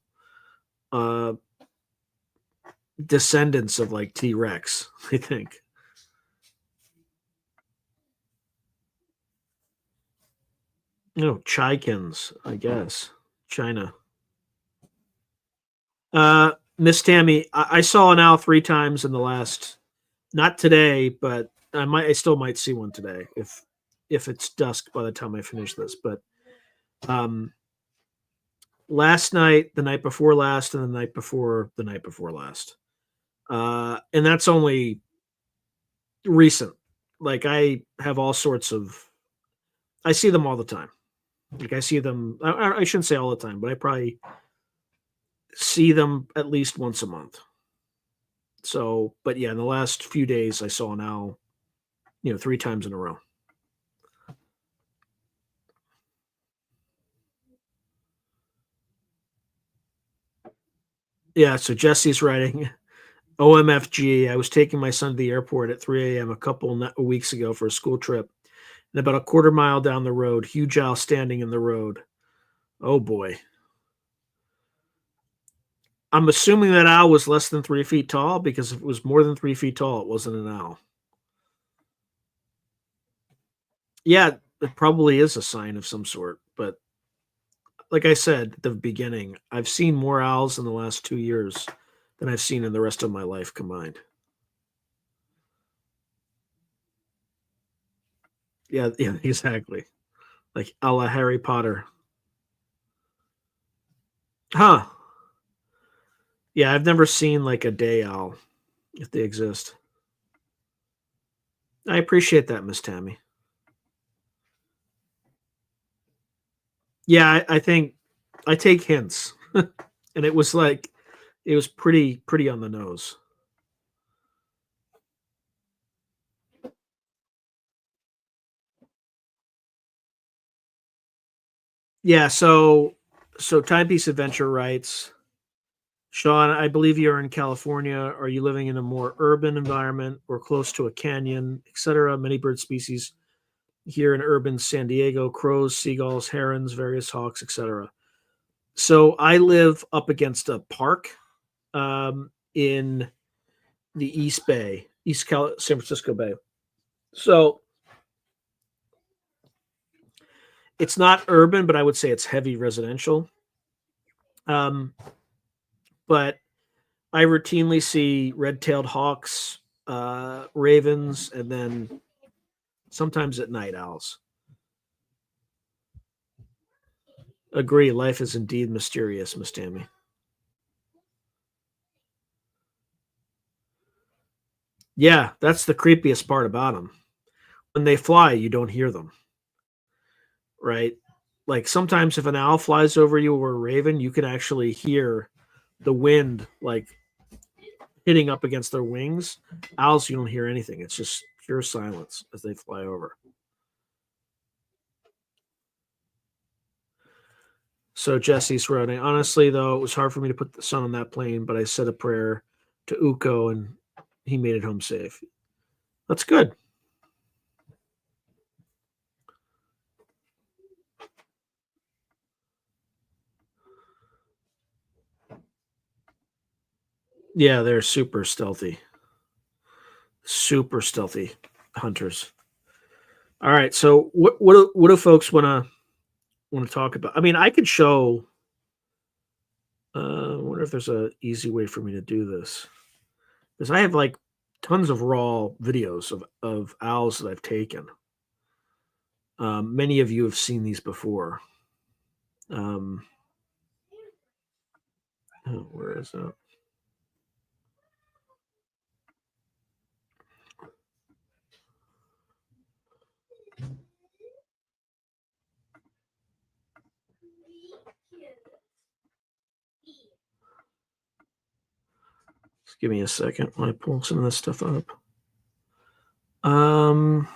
descendants of like T-Rex, I think. No, Chikens, I guess. China. Miss Tammy, I saw an owl 3 times in the last, not today, but I still might see one today if it's dusk by the time I finish this. But last night, the night before last, and the night before last. And that's only recent. Like I have all sorts of, I see them all the time. Like I see them. I shouldn't say all the time, but I probably see them at least once a month. So, but yeah, in the last few days, I saw an owl, 3 times in a row. Yeah. So Jesse's writing, OMFG. I was taking my son to the airport at 3 a.m. a couple weeks ago for a school trip. And about a quarter mile down the road, huge owl standing in the road. Oh boy. I'm assuming that owl was less than 3 feet tall, because if it was more than 3 feet tall, it wasn't an owl. Yeah, it probably is a sign of some sort. But like I said at the beginning, I've seen more owls in the last 2 years than I've seen in the rest of my life combined. Yeah, yeah, exactly. Like a la Harry Potter. Huh. Yeah, I've never seen like a day owl, if they exist. I appreciate that, Miss Tammy. Yeah, I think I take hints. And it was like it was pretty on the nose. Yeah, so Timepiece Adventure writes, Sean, I believe you're in California. Are you living in a more urban environment or close to a canyon, etc.? Many bird species here in urban San Diego: crows, seagulls, herons, various hawks, etc. So I live up against a park in the East Bay, San Francisco Bay. So it's not urban, but I would say it's heavy residential. Um, but I routinely see red-tailed hawks, ravens, and then sometimes at night owls. Agree. Life is indeed mysterious, Miss Tammy. Yeah, that's the creepiest part about them. When they fly, you don't hear them, right? Like sometimes if an owl flies over you or a raven, you can actually hear the wind like hitting up against their wings. Owls, you don't hear anything. It's just pure silence as they fly over. So Jesse's writing, honestly, though, it was hard for me to put the son on that plane, but I said a prayer to Uko and he made it home safe. That's good. Yeah, they're super stealthy hunters. All right, so what do folks want to talk about? I mean, I could show. I wonder if there's a easy way for me to do this, because I have like tons of raw videos of owls that I've taken. Many of you have seen these before. Um, oh, where is that? Just give me a second when I pull some of this stuff up. Um,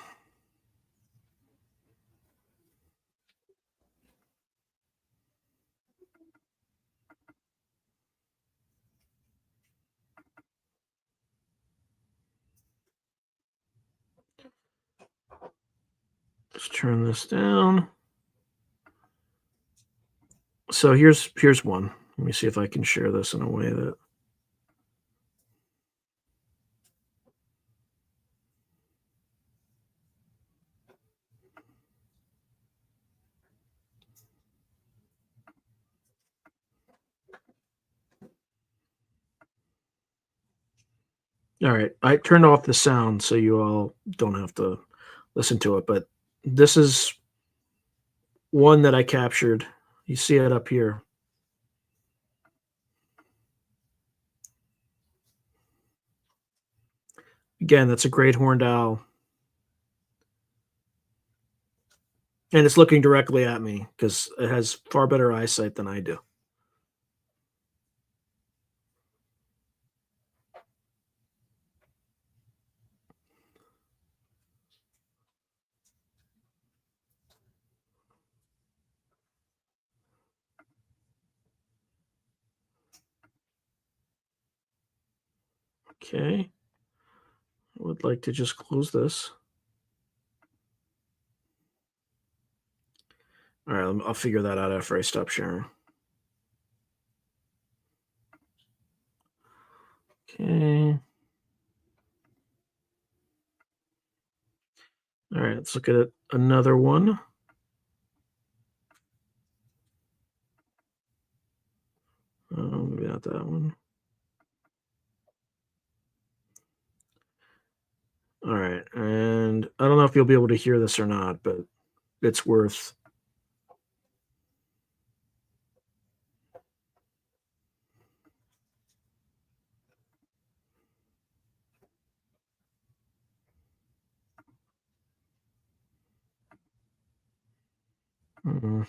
let's turn this down. So here's one. Let me see if I can share this in a way that. All right, I turned off the sound so you all don't have to listen to it, but this is one that I captured. You see it up here. Again, that's a great horned owl. And it's looking directly at me because it has far better eyesight than I do. Okay. I would like to just close this. All right, I'll figure that out after I stop sharing. Okay. All right, let's look at it. Another one. Maybe not that one. All right, and I don't know if you'll be able to hear this or not, but it's worth. Mm,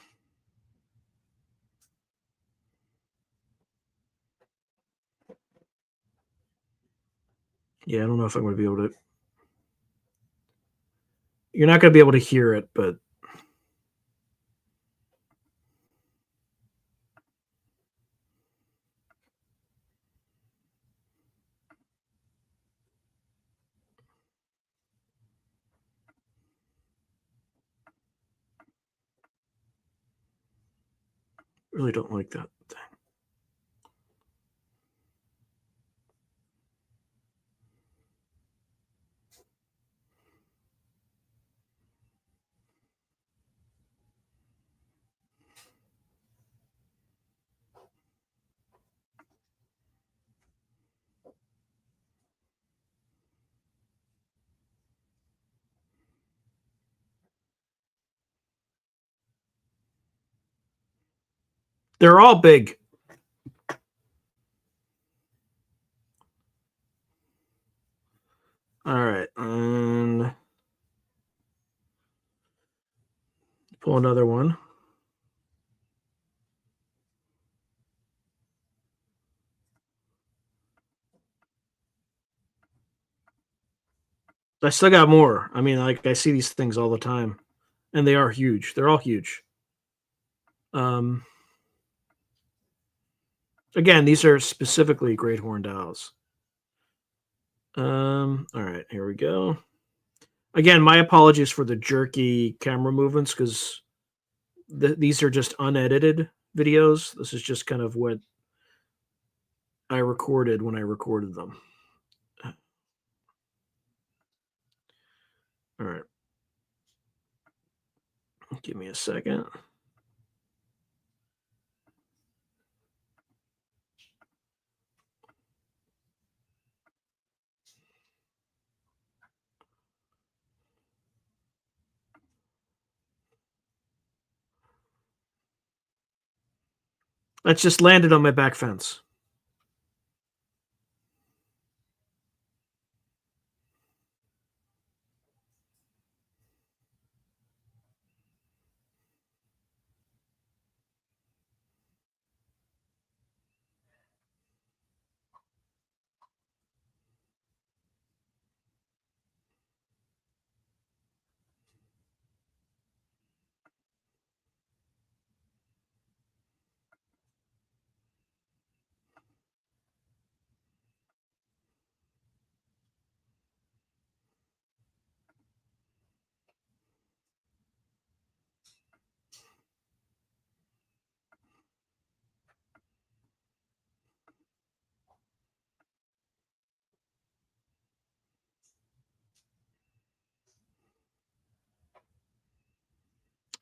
yeah, I don't know if I'm going to be able to. You're not going to be able to hear it, but really don't like that thing. They're all big. All right, and pull another one. I still got more. I mean, like I see these things all the time, and they are huge. They're all huge. Um, Again, these are specifically great horned owls. All right, here we go. Again, my apologies for the jerky camera movements because these are just unedited videos. This is just kind of what I recorded when I recorded them. All right, give me a second. That's just landed on my back fence.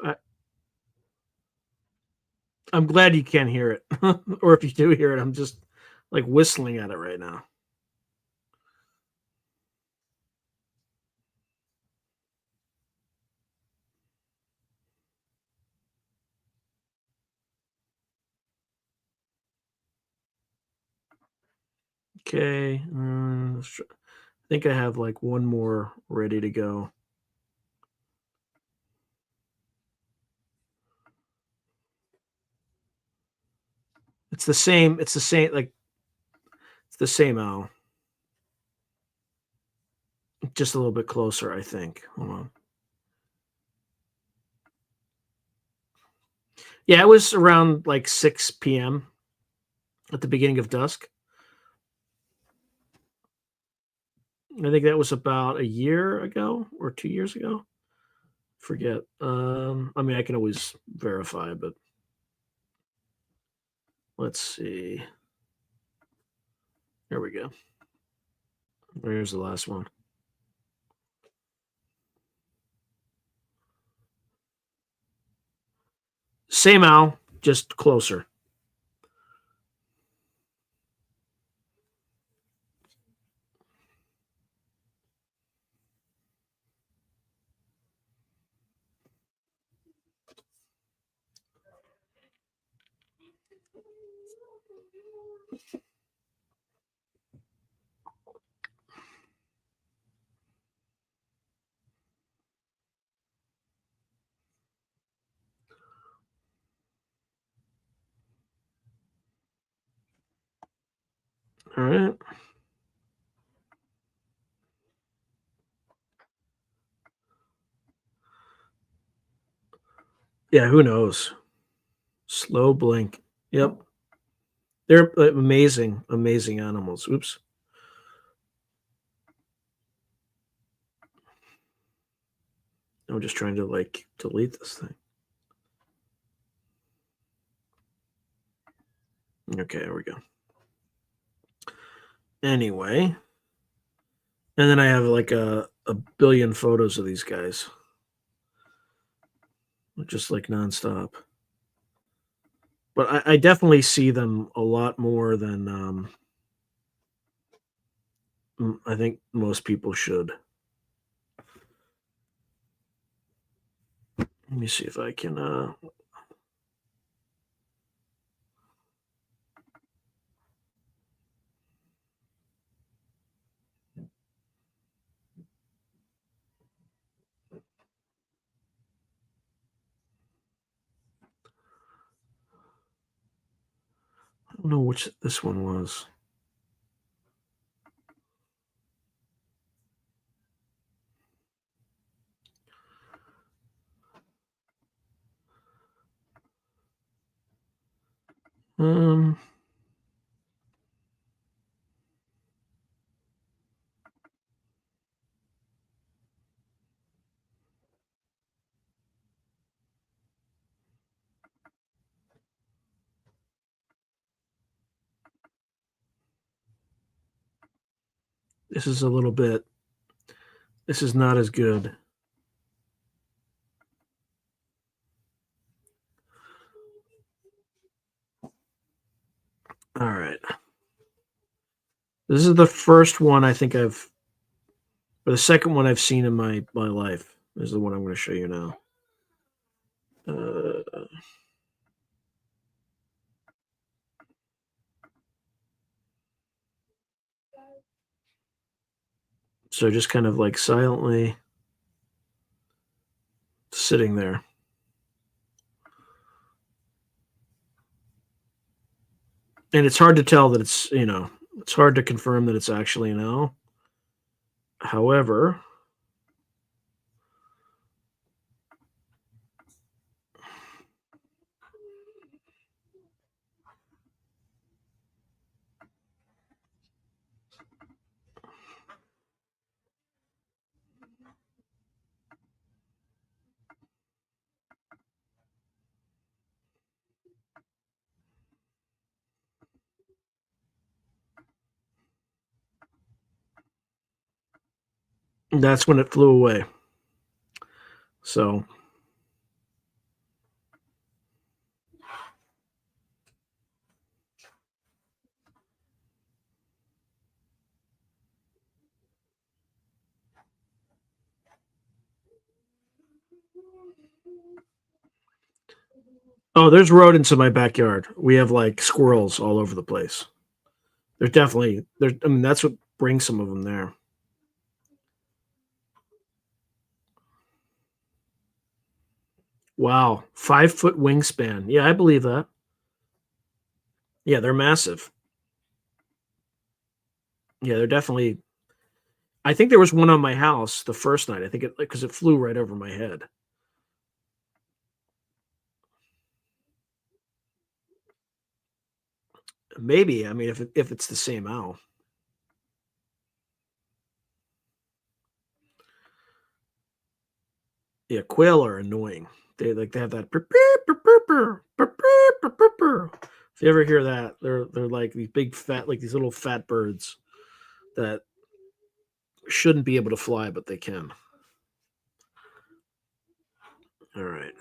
I, I'm glad you can't hear it, or if you do hear it, I'm just like whistling at it right now. Okay, think I have like one more ready to go. It's the same. It's the same. Like it's the same owl, just a little bit closer, I think. Hold on. Yeah, it was around like 6 p.m. at the beginning of dusk. I think that was about a year ago or 2 years ago. Forget. I mean, I can always verify, but let's see. There we go. There's the last one. Same owl, just closer. All right. Yeah, who knows? Slow blink. Yep. They're amazing, amazing animals. Oops. I'm just trying to like delete this thing. Okay, there we go. Anyway, and then I have like a billion photos of these guys, just like nonstop. But I definitely see them a lot more than I think most people should. Let me see if I can. I don't know which this one was. Um, this is a little bit. This is not as good. All right. This is the first one I think or the second one I've seen in my life. This is the one I'm going to show you now. Uh, so just kind of like silently sitting there. And it's hard to tell that it's hard to confirm that it's actually an owl. However, that's when it flew away. So, oh, there's rodents in my backyard. We have like squirrels all over the place. There's definitely there. I mean, that's what brings some of them there. Wow, 5-foot wingspan. Yeah, I believe that. Yeah, they're massive. Yeah, they're definitely. I think there was one on my house the first night. I think it because it flew right over my head. Maybe. I mean, if it's the same owl. Yeah, quail are annoying. They have that. If you ever hear that, they're like these big fat like these little fat birds that shouldn't be able to fly, but they can. All right.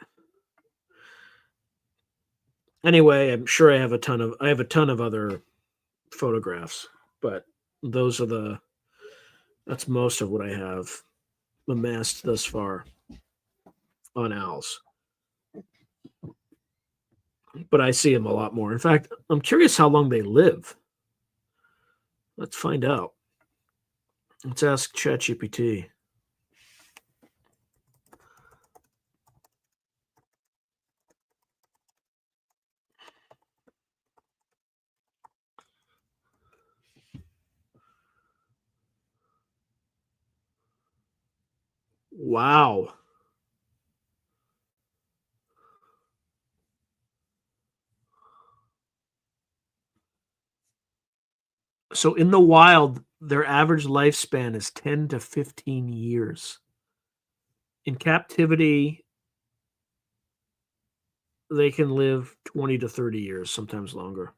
Anyway, I'm sure I have a ton of other photographs, but those are the that's most of what I have amassed thus far on owls. But I see them a lot more. In fact, I'm curious how long they live. Let's find out. Let's ask ChatGPT. Wow. So in the wild, their average lifespan is 10 to 15 years. In captivity, they can live 20 to 30 years, sometimes longer.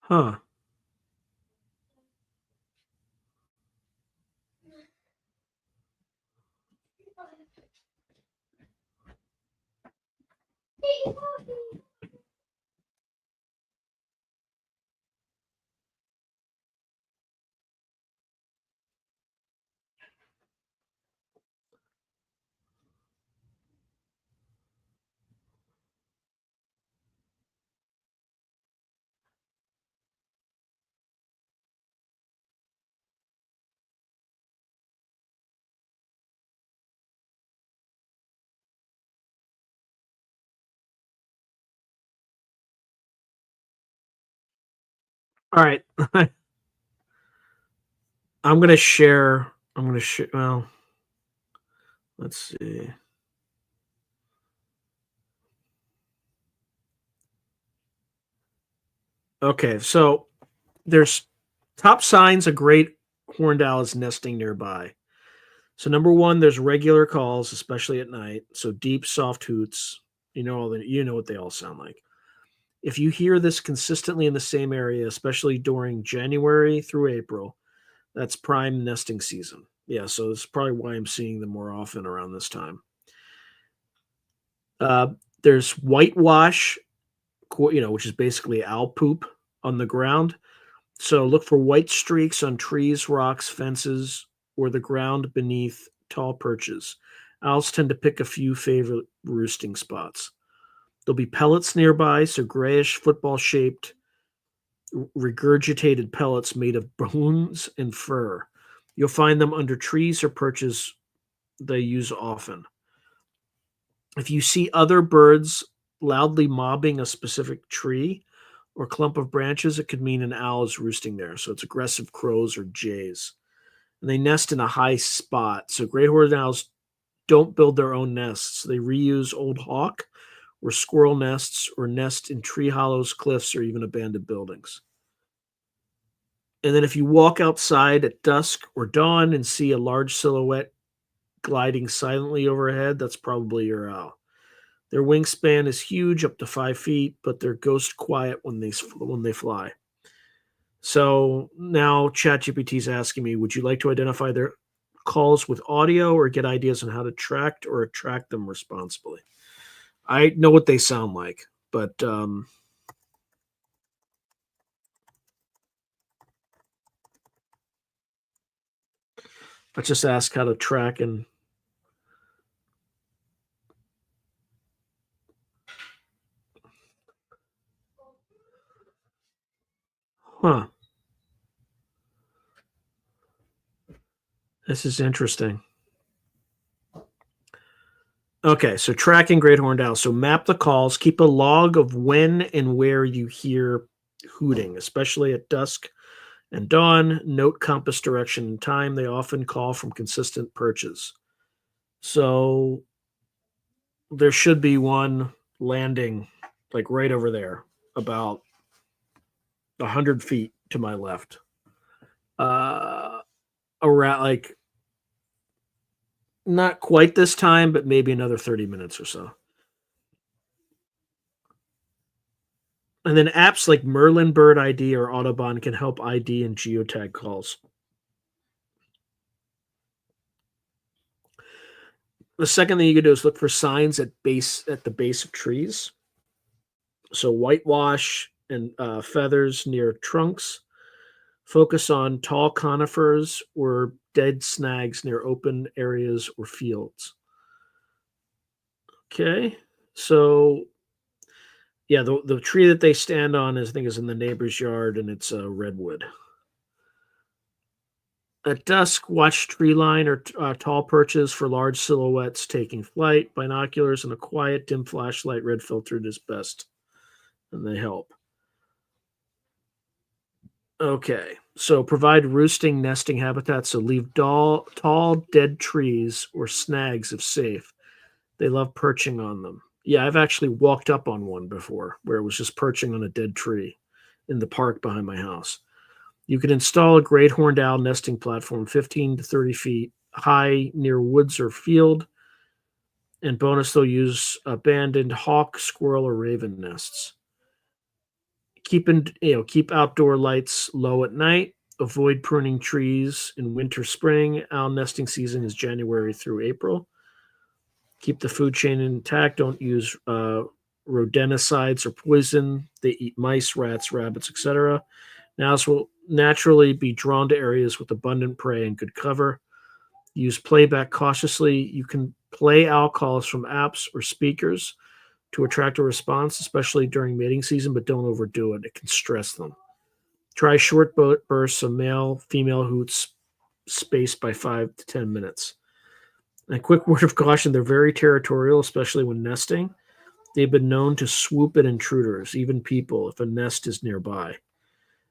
Huh. All right. I'm going to share. I'm going to share. Well, let's see. Okay. So there's top signs a great horned owl is nesting nearby. So number one, there's regular calls, especially at night. So deep, soft hoots. You know what they all sound like. If you hear this consistently in the same area, especially during January through April, that's prime nesting season. Yeah, so that's probably why I'm seeing them more often around this time. Uh, there's whitewash, which is basically owl poop on the ground. So look for white streaks on trees, rocks, fences, or the ground beneath tall perches. Owls tend to pick a few favorite roosting spots. There'll be pellets nearby, so grayish football shaped regurgitated pellets made of bones and fur. You'll find them under trees or perches they use often. If you see other birds loudly mobbing a specific tree or clump of branches, it could mean an owl is roosting there. So it's aggressive crows or jays. And they nest in a high spot. So great horned owls don't build their own nests. They reuse old hawk or squirrel nests or nest in tree hollows, cliffs, or even abandoned buildings. And then if you walk outside at dusk or dawn and see a large silhouette gliding silently overhead, that's probably your owl. Their wingspan is huge, up to 5 feet, but they're ghost quiet when they fly. So now ChatGPT is asking me, would you like to identify their calls with audio or get ideas on how to track or attract them responsibly. I know what they sound like, but let's just ask how to track and huh. This is interesting. Okay, so tracking great horned owl. So map the calls, keep a log of when and where you hear hooting, especially at dusk and dawn. Note compass direction and time. They often call from consistent perches. So there should be one landing like right over there, about 100 feet to my left. Around like not quite this time, but maybe another 30 minutes or so. And then apps like Merlin Bird ID or Audubon can help ID and geotag calls. The second thing you can do is look for signs at the base of trees. So whitewash and feathers near trunks. Focus on tall conifers or dead snags near open areas or fields. Okay, so yeah, the tree that they stand on is I think is in the neighbor's yard, and it's a redwood. At dusk, watch tree line or tall perches for large silhouettes taking flight. Binoculars and a quiet, dim flashlight, red filtered, is best, and they help. Okay, so provide roosting, nesting habitats. So leave tall, dead trees or snags if safe. They love perching on them. Yeah, I've actually walked up on one before where it was just perching on a dead tree in the park behind my house. You can install a great horned owl nesting platform 15 to 30 feet high near woods or field. And bonus, they'll use abandoned hawk, squirrel, or raven nests. Keep outdoor lights low at night. Avoid pruning trees in winter, spring. Owl nesting season is January through April. Keep the food chain intact. Don't use rodenticides or poison. They eat mice, rats, rabbits, etc. Owls will naturally be drawn to areas with abundant prey and good cover. Use playback cautiously. You can play owl calls from apps or speakers to attract a response, especially during mating season, but don't overdo it. It can stress them. Try short bursts of male, female hoots spaced by 5 to 10 minutes. And a quick word of caution, they're very territorial, especially when nesting. They've been known to swoop at intruders, even people, if a nest is nearby.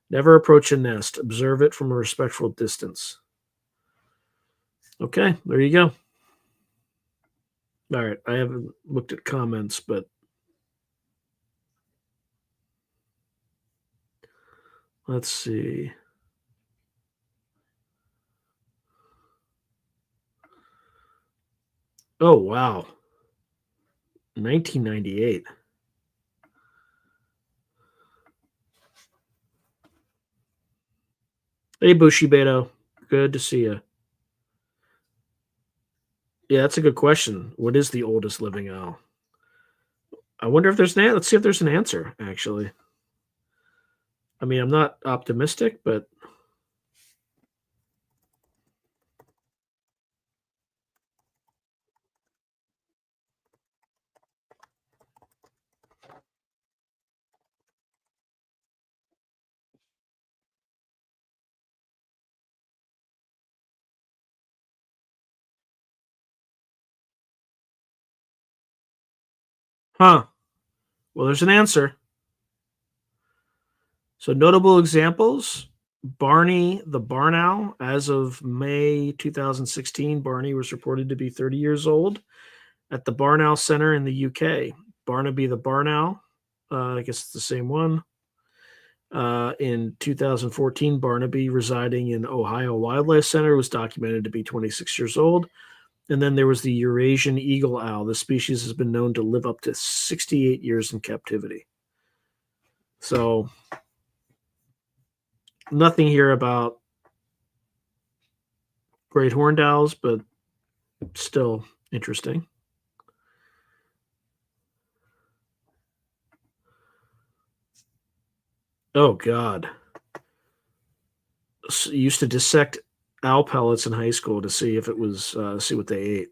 Never approach a nest. Observe it from a respectful distance. Okay, there you go. All right, I haven't looked at comments, but let's see. Oh, wow. 1998. Hey, Bushi Beto. Good to see you. Yeah, that's a good question. What is the oldest living owl? I wonder if there's let's see if there's an answer, actually. I mean, I'm not optimistic, but huh. Well, there's an answer. So, notable examples: Barney the barn owl. As of May 2016, Barney was reported to be 30 years old at the Barn Owl Center in the UK. Barnaby the barn owl, I guess it's the same one. In 2014, Barnaby, residing in Ohio Wildlife Center, was documented to be 26 years old. And then there was the Eurasian eagle owl. The species has been known to live up to 68 years in captivity. So, nothing here about great horned owls, but still interesting. Oh God, used to dissect owl pellets in high school to see if it was see what they ate.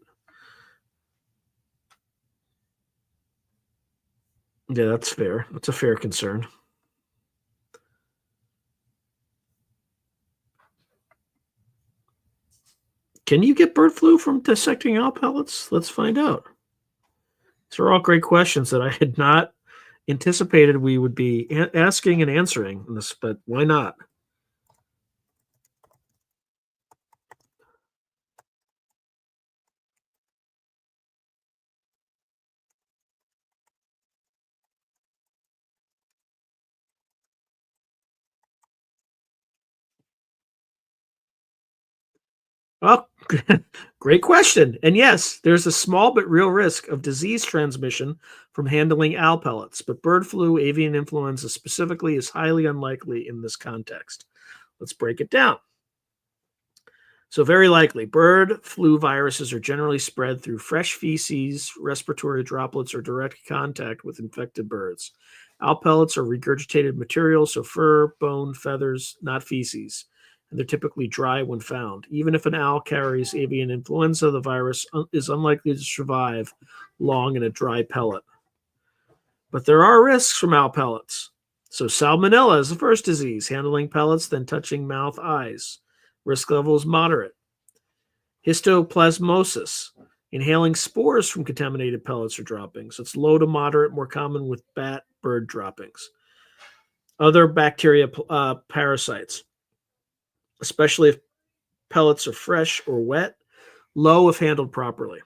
Yeah, that's fair. That's a fair concern. Can you get bird flu from dissecting owl pellets? Let's find out. These are all great questions that I had not anticipated we would be asking and answering in this, but why not? Well, great question. And yes, there's a small but real risk of disease transmission from handling owl pellets, but bird flu, avian influenza specifically, is highly unlikely in this context. Let's break it down. So, very likely, bird flu viruses are generally spread through fresh feces, respiratory droplets, or direct contact with infected birds. Owl pellets are regurgitated material, so fur, bone, feathers, not feces. And they're typically dry when found. Even if an owl carries avian influenza, the virus is unlikely to survive long in a dry pellet. But there are risks from owl pellets. So, salmonella is the first disease, handling pellets, then touching mouth, eyes. Risk level is moderate. Histoplasmosis, inhaling spores from contaminated pellets or droppings. It's low to moderate, more common with bat bird droppings. Other bacteria parasites, especially if pellets are fresh or wet, low if handled properly.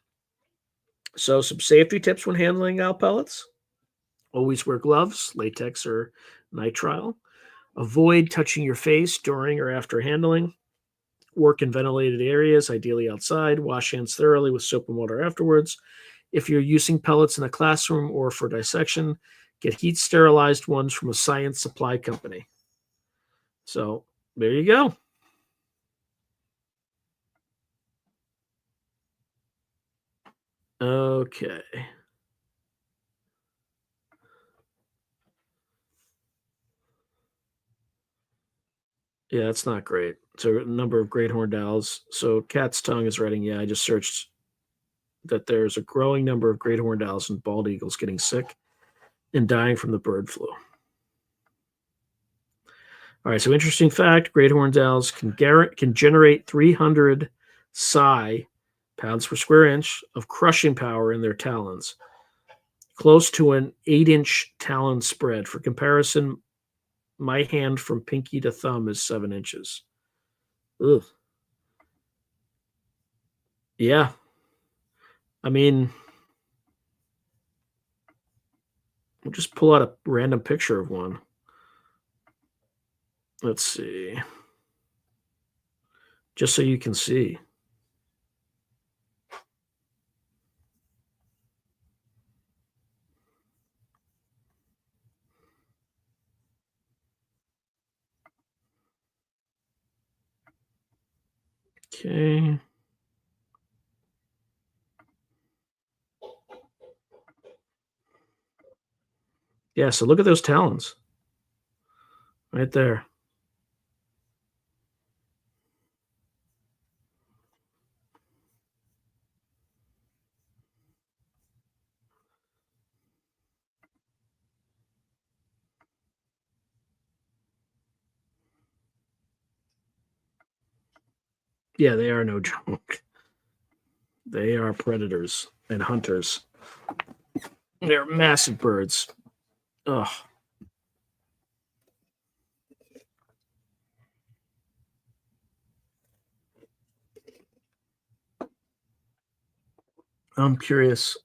So, some safety tips when handling owl pellets: always wear gloves, latex or nitrile. Avoid touching your face during or after handling. Work in ventilated areas, ideally outside. Wash hands thoroughly with soap and water afterwards. If you're using pellets in a classroom or for dissection, get heat sterilized ones from a science supply company. So there you go. Okay. Yeah, that's not great. So a number of great horned owls. So Cat's Tongue is writing, yeah, I just searched that there's a growing number of great horned owls and bald eagles getting sick and dying from the bird flu. All right, so interesting fact: great horned owls can generate 300 psi pounds per square inch of crushing power in their talons, close to an 8-inch talon spread. For comparison, my hand from pinky to thumb is 7 inches. Ugh. Yeah, I mean, we'll just pull out a random picture of one. Let's see, just so you can see. Okay. Yeah, so look at those talons right there. Yeah, they are no joke. They are predators and hunters. They're massive birds. Ugh. I'm curious.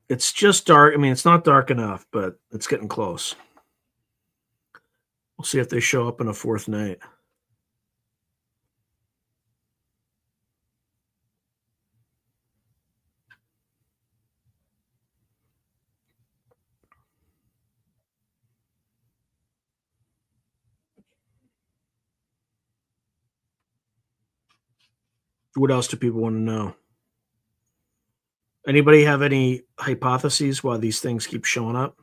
It's just dark. I mean, it's not dark enough, but it's getting close. We'll see if they show up in a fourth night. What else do people want to know? Anybody have any hypotheses why these things keep showing up?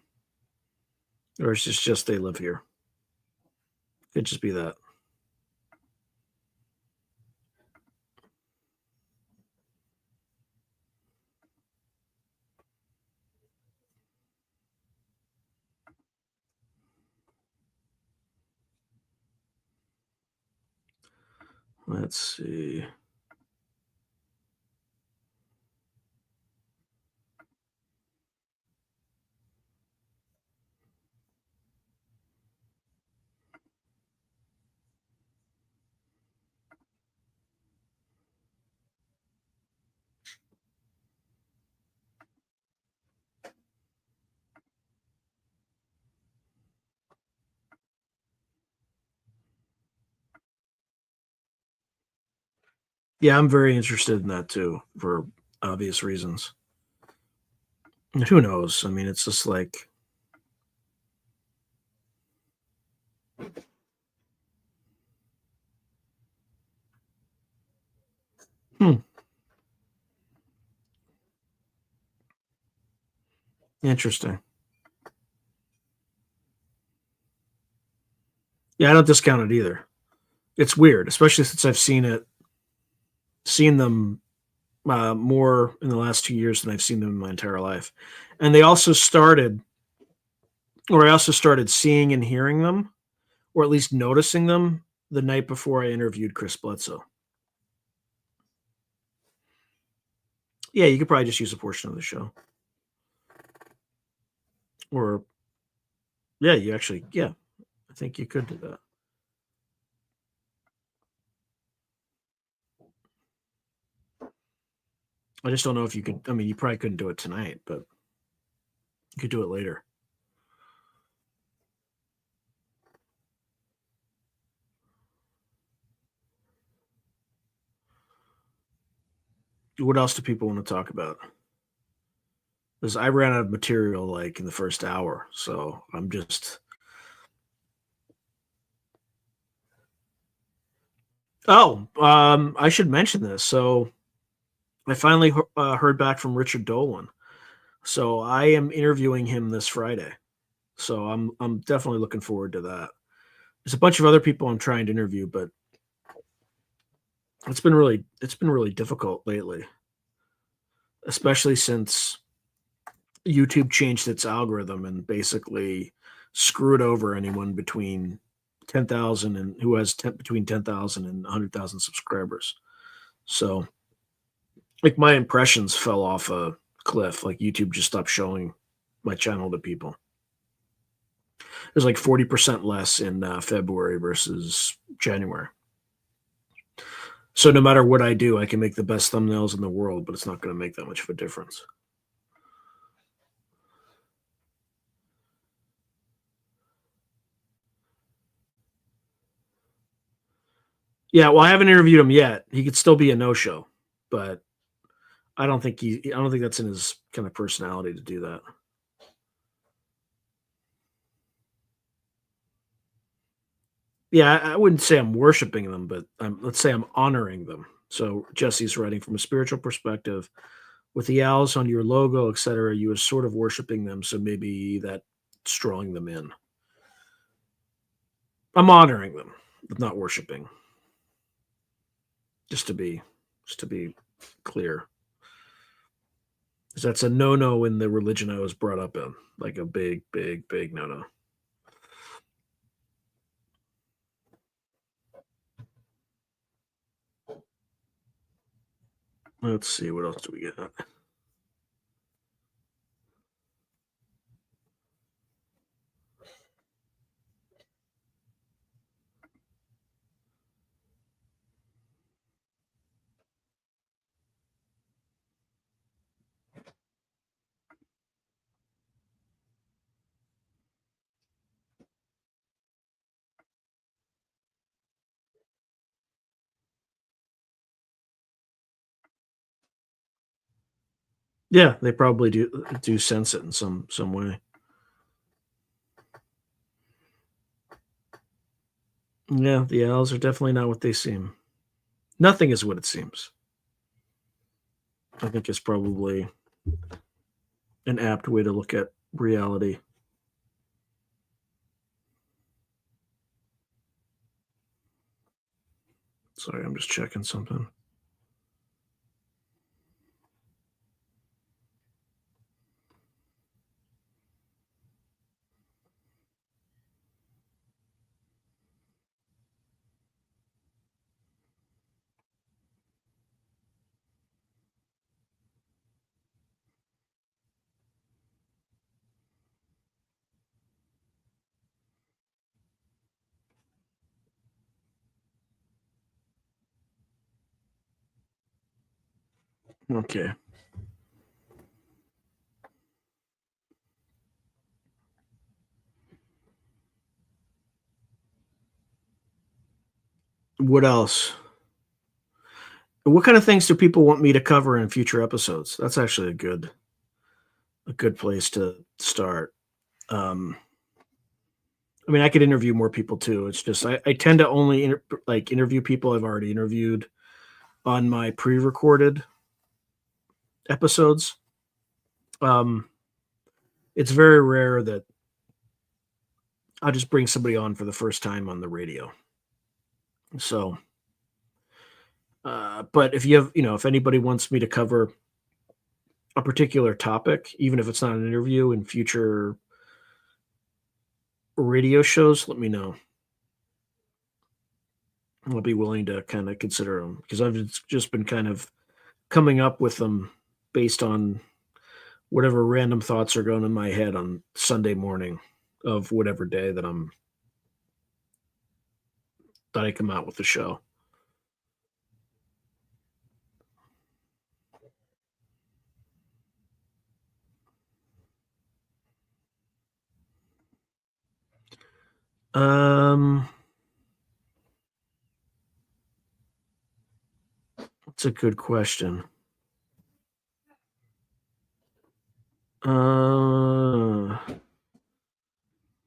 Or is this just they live here? Could just be that. Let's see. Yeah, I'm very interested in that too, for obvious reasons. And who knows? I mean, it's just like, hmm, interesting. Yeah, I don't discount it either. It's weird, especially since I've seen them more in the last 2 years than I've seen them in my entire life. And they also started, or I also started seeing and hearing them, or at least noticing them the night before I interviewed Chris Bledsoe. Yeah, you could probably just use a portion of the show. Or, yeah, you actually, yeah, I think you could do that. I just don't know if you could. I mean, you probably couldn't do it tonight, but you could do it later. What else do people want to talk about? Because I ran out of material like in the first hour, so I'm just. Oh, I should mention this. So I finally heard back from Richard Dolan. So I am interviewing him this Friday. So I'm definitely looking forward to that. There's a bunch of other people I'm trying to interview, but it's been really difficult lately, especially since YouTube changed its algorithm and basically screwed over anyone between 10,000 and who has between 10,000 and 100,000 subscribers. So, like my impressions fell off a cliff. Like YouTube just stopped showing my channel to people. There's like 40% less in February versus January. So no matter what I do, I can make the best thumbnails in the world, but it's not going to make that much of a difference. Yeah, well, I haven't interviewed him yet. He could still be a no-show, but I don't think that's in his kind of personality to do that. Yeah, I wouldn't say I'm worshiping them, but let's say I'm honoring them. So Jesse's writing from a spiritual perspective with the owls on your logo, etc. You are sort of worshiping them, so maybe that's drawing them in. I'm honoring them, but not worshiping. Just to be, just to be clear, because that's a no-no in the religion I was brought up in, like a big, big, big no-no. Let's see what else do we get. Yeah, they probably do sense it in some way. Yeah, the owls are definitely not what they seem. Nothing is what it seems. I think is probably an apt way to look at reality. Sorry, I'm just checking something. Okay. What else? What kind of things do people want me to cover in future episodes? That's actually a good place to start. Um, I mean, I could interview more people too. It's just I tend to only interview people I've already interviewed on my pre-recorded episodes. Um, it's very rare that I'll just bring somebody on for the first time on the radio. So, but if you have, if anybody wants me to cover a particular topic, even if it's not an interview in future radio shows, let me know. I'll be willing to kind of consider them because I've just been kind of coming up with them based on whatever random thoughts are going in my head on Sunday morning of whatever day that I come out with the show. Um, that's a good question. Uh,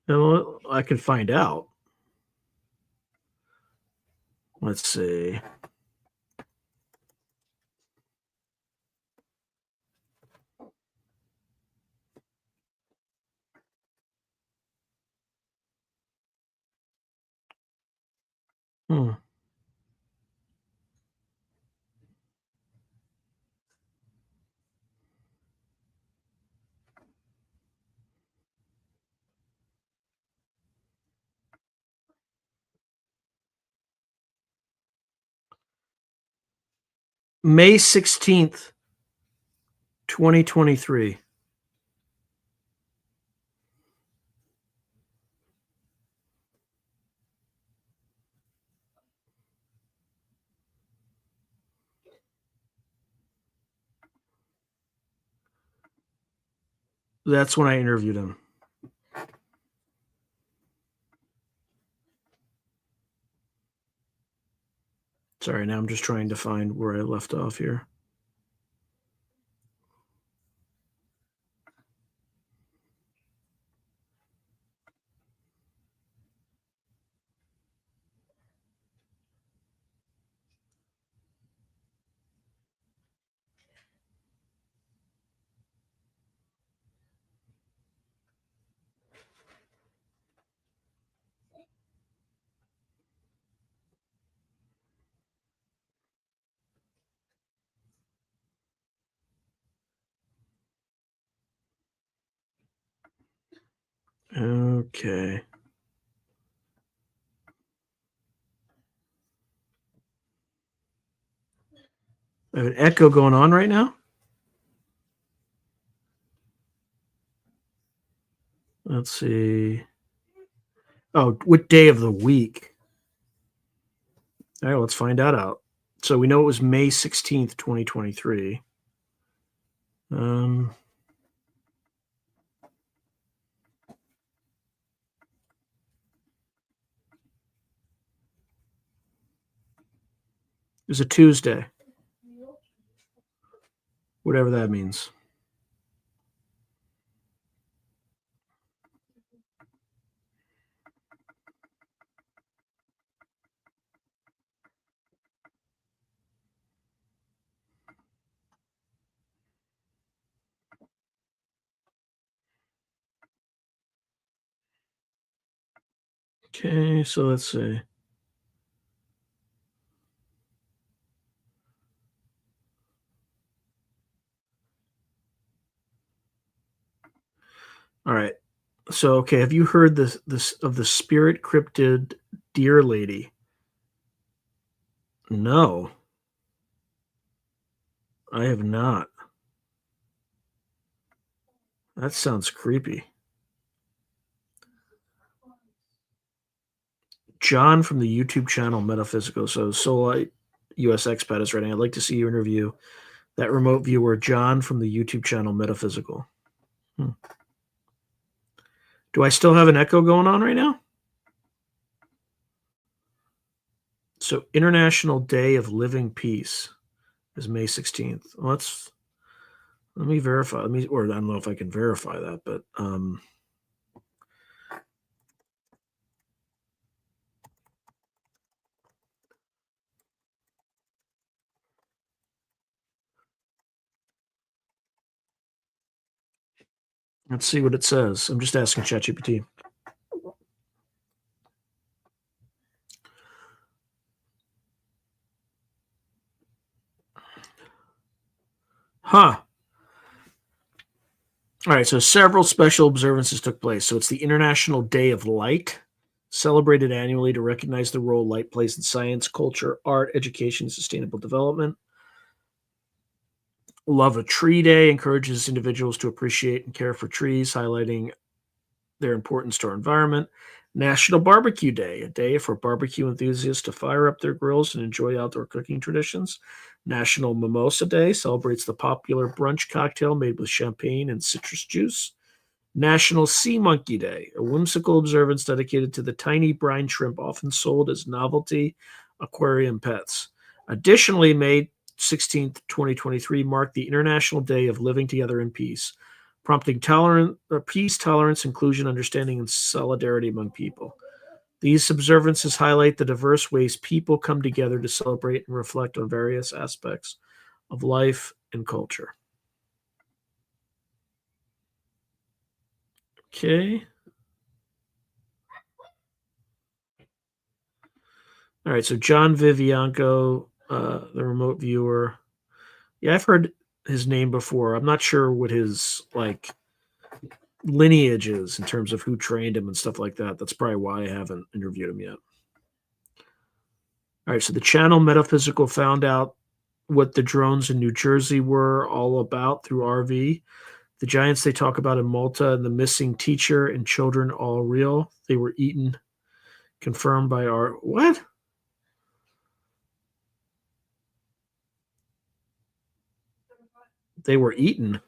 well, I can find out. Let's see. Hmm. May 16th, 2023. That's when I interviewed him. Sorry, now I'm just trying to find where I left off here. Okay. I have an echo going on right now. Let's see. Oh, what day of the week? All right, let's find that out. So we know it was May 16th, 2023. Um, it was a Tuesday, whatever that means. Okay, so let's see. All right. So, okay, have you heard this of the spirit cryptid deer lady? No, I have not. That sounds creepy. John from the YouTube channel Metaphysical. So, Solite US Expat is writing. I'd like to see you interview that remote viewer, John from the YouTube channel Metaphysical. Hmm. Do I still have an echo going on right now? So, International Day of Living Peace is May 16th. Let me verify. Or I don't know if I can verify that, but let's see what it says. I'm just asking ChatGPT. Huh. All right, so several special observances took place. So it's the International Day of Light, celebrated annually to recognize the role light plays in science, culture, art, education, and sustainable development. Love a Tree Day encourages individuals to appreciate and care for trees, highlighting their importance to our environment. National Barbecue Day, a day for barbecue enthusiasts to fire up their grills and enjoy outdoor cooking traditions. National Mimosa Day celebrates the popular brunch cocktail made with champagne and citrus juice. National Sea Monkey Day, a whimsical observance dedicated to the tiny brine shrimp often sold as novelty aquarium pets. Additionally, May 16th, 2023 marked the International Day of Living Together in Peace, prompting peace, tolerance, inclusion, understanding, and solidarity among people. These observances highlight the diverse ways people come together to celebrate and reflect on various aspects of life and culture. Okay. All right. So John Vivianco, the remote viewer. Yeah, I've heard his name before. I'm not sure what his lineage is in terms of who trained him and stuff like that. That's probably why I haven't interviewed him yet. All right. So the channel Metaphysical found out what the drones in New Jersey were all about through RV. The giants they talk about in Malta and the missing teacher and children all real. They were eaten, confirmed by our what? They were eaten.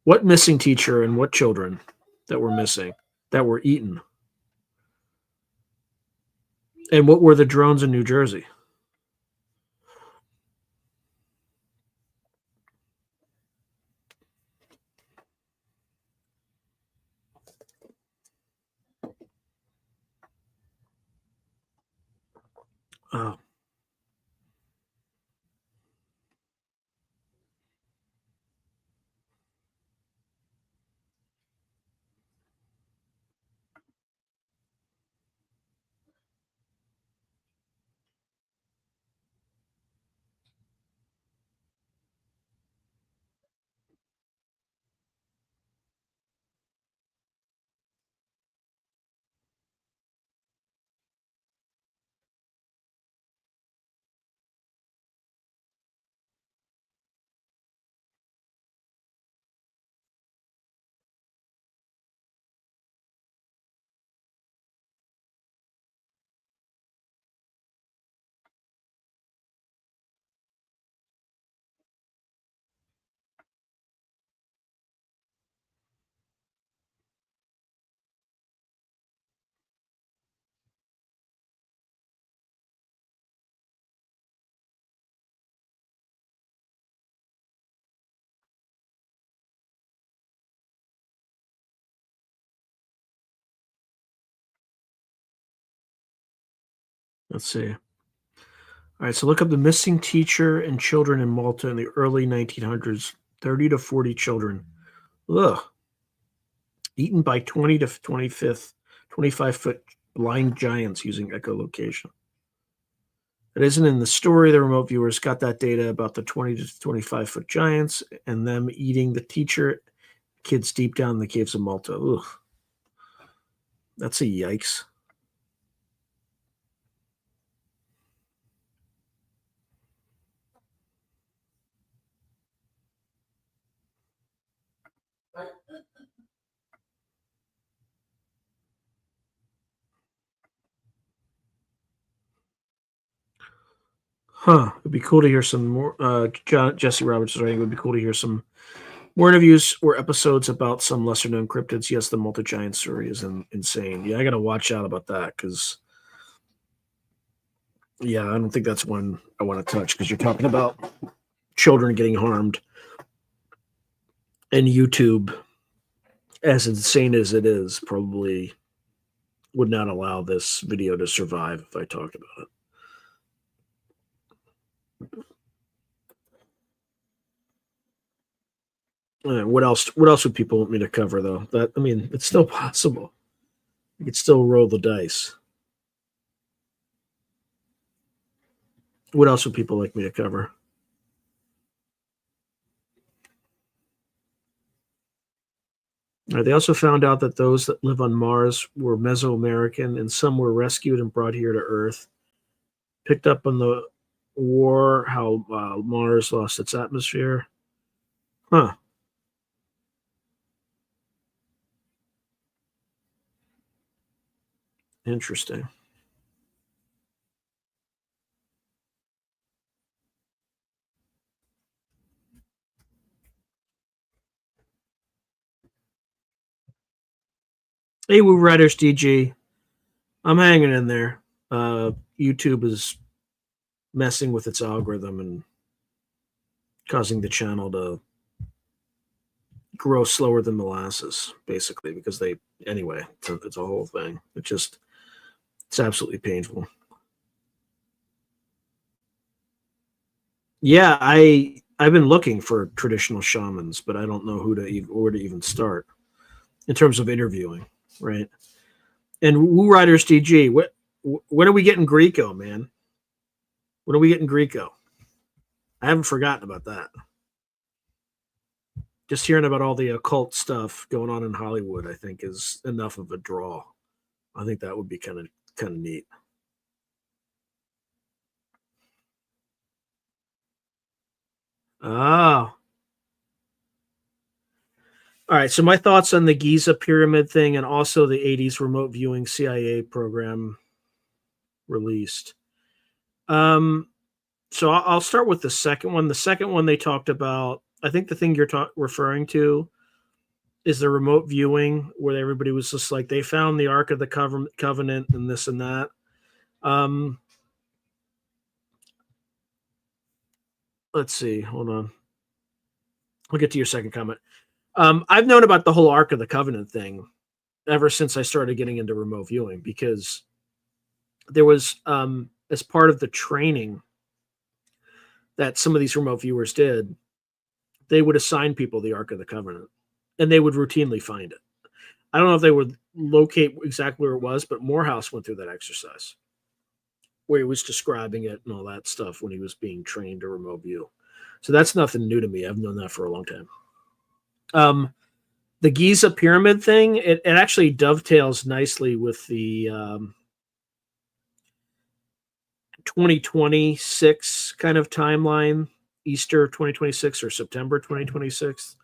What missing teacher and what children that were missing that were eaten? And what were the drones in New Jersey? Oh, let's see. All right, so look up the missing teacher and children in Malta in the early 1900s. 30 to 40 children. Ugh. Eaten by 20 to 25 foot Blind giants using echolocation. It isn't in the story. The remote viewers got that data about the 20 to 25-foot giants and them eating the teacher kids deep down in the caves of Malta. Ugh. That's a yikes. Huh. It'd be cool to hear some more. Jesse Roberts is writing. It would be cool to hear some more interviews or episodes about some lesser known cryptids. Yes, the multi giant story is insane. Yeah, I got to watch out about that because, yeah, I don't think that's one I want to touch because you're talking about children getting harmed. And YouTube, as insane as it is, probably would not allow this video to survive if I talked about it. What else? What else would people want me to cover, though? That I mean, it's still possible. You could still roll the dice. What else would people like me to cover? They also found out that those that live on Mars were Mesoamerican, and some were rescued and brought here to Earth. Picked up on the war, how Mars lost its atmosphere. Huh. Interesting. Hey, Woo Riders DG. I'm hanging in there. YouTube is messing with its algorithm and causing the channel to grow slower than molasses, basically, because anyway, it's a whole thing. It's absolutely painful. Yeah, I've been looking for traditional shamans, but I don't know where to even start in terms of interviewing, right? And Woo Riders DG, when are we getting Greco, man? When are we getting Greco? I haven't forgotten about that. Just hearing about all the occult stuff going on in Hollywood, I think, is enough of a draw. I think that would be kind of neat. Oh, all right. So my thoughts on the Giza pyramid thing and also the 80s remote viewing CIA program released. So I'll start with the second one. The second one they talked about, I think the thing you're referring to is the remote viewing where everybody was just like, they found the Ark of the Covenant and this and that. Let's see. Hold on. I'll get to your second comment. I've known about the whole Ark of the Covenant thing ever since I started getting into remote viewing because there was, as part of the training that some of these remote viewers did, they would assign people the Ark of the Covenant and they would routinely find it. I don't know if they would locate exactly where it was, but Morehouse went through that exercise where he was describing it and all that stuff when he was being trained to remote view. So that's nothing new to me. I've known that for a long time. The Giza pyramid thing, it actually dovetails nicely with the 2026 kind of timeline, Easter 2026 or September 2026.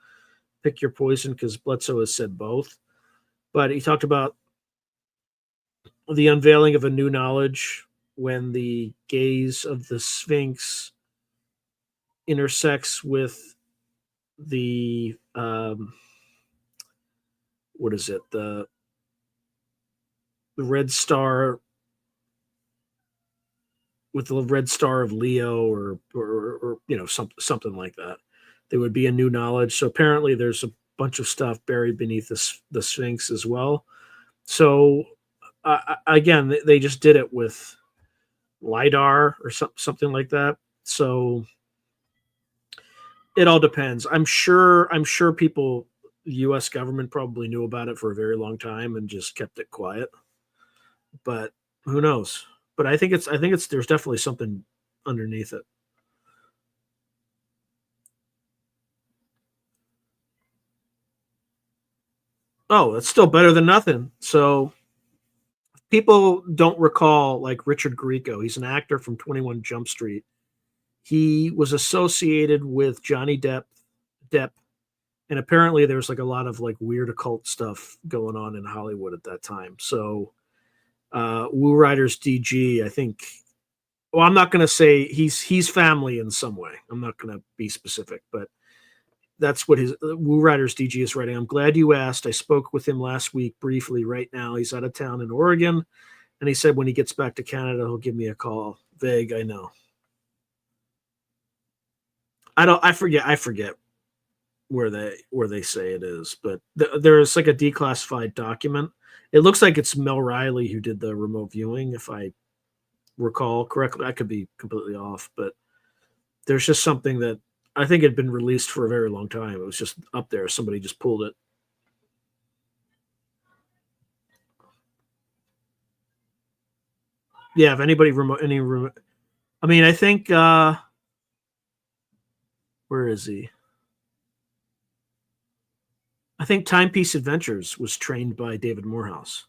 Pick your poison because Bledsoe has said both. But he talked about the unveiling of a new knowledge when the gaze of the Sphinx intersects with the what is it, the red star, with the red star of Leo or something like that. There would be a new knowledge. So apparently there's a bunch of stuff buried beneath the Sphinx as well. So again, they just did it with LiDAR or something like that. So it all depends. I'm sure people, the U.S. government probably knew about it for a very long time and just kept it quiet. but who knows? But I think it's there's definitely something underneath it. Oh, it's still better than nothing. So people don't recall like Richard Grieco. He's an actor from 21 Jump Street. He was associated with Johnny Depp, and apparently there's like a lot of like weird occult stuff going on in Hollywood at that time. So Woo Riders DG, I think. Well, I'm not going to say he's family in some way. I'm not going to be specific, but that's what his Woo Riders DG is writing. I'm glad you asked. I spoke with him last week briefly. Right now, he's out of town in Oregon, and he said when he gets back to Canada, he'll give me a call. Vague, I know. I don't. I forget where they say it is, but there's like a declassified document. It looks like it's Mel Riley who did the remote viewing, if I recall correctly. I could be completely off, but there's just something that I think had been released for a very long time. It was just up there. Somebody just pulled it. Yeah, if anybody remote any remote, I mean, I think where is he? I think Timepiece Adventures was trained by David Morehouse.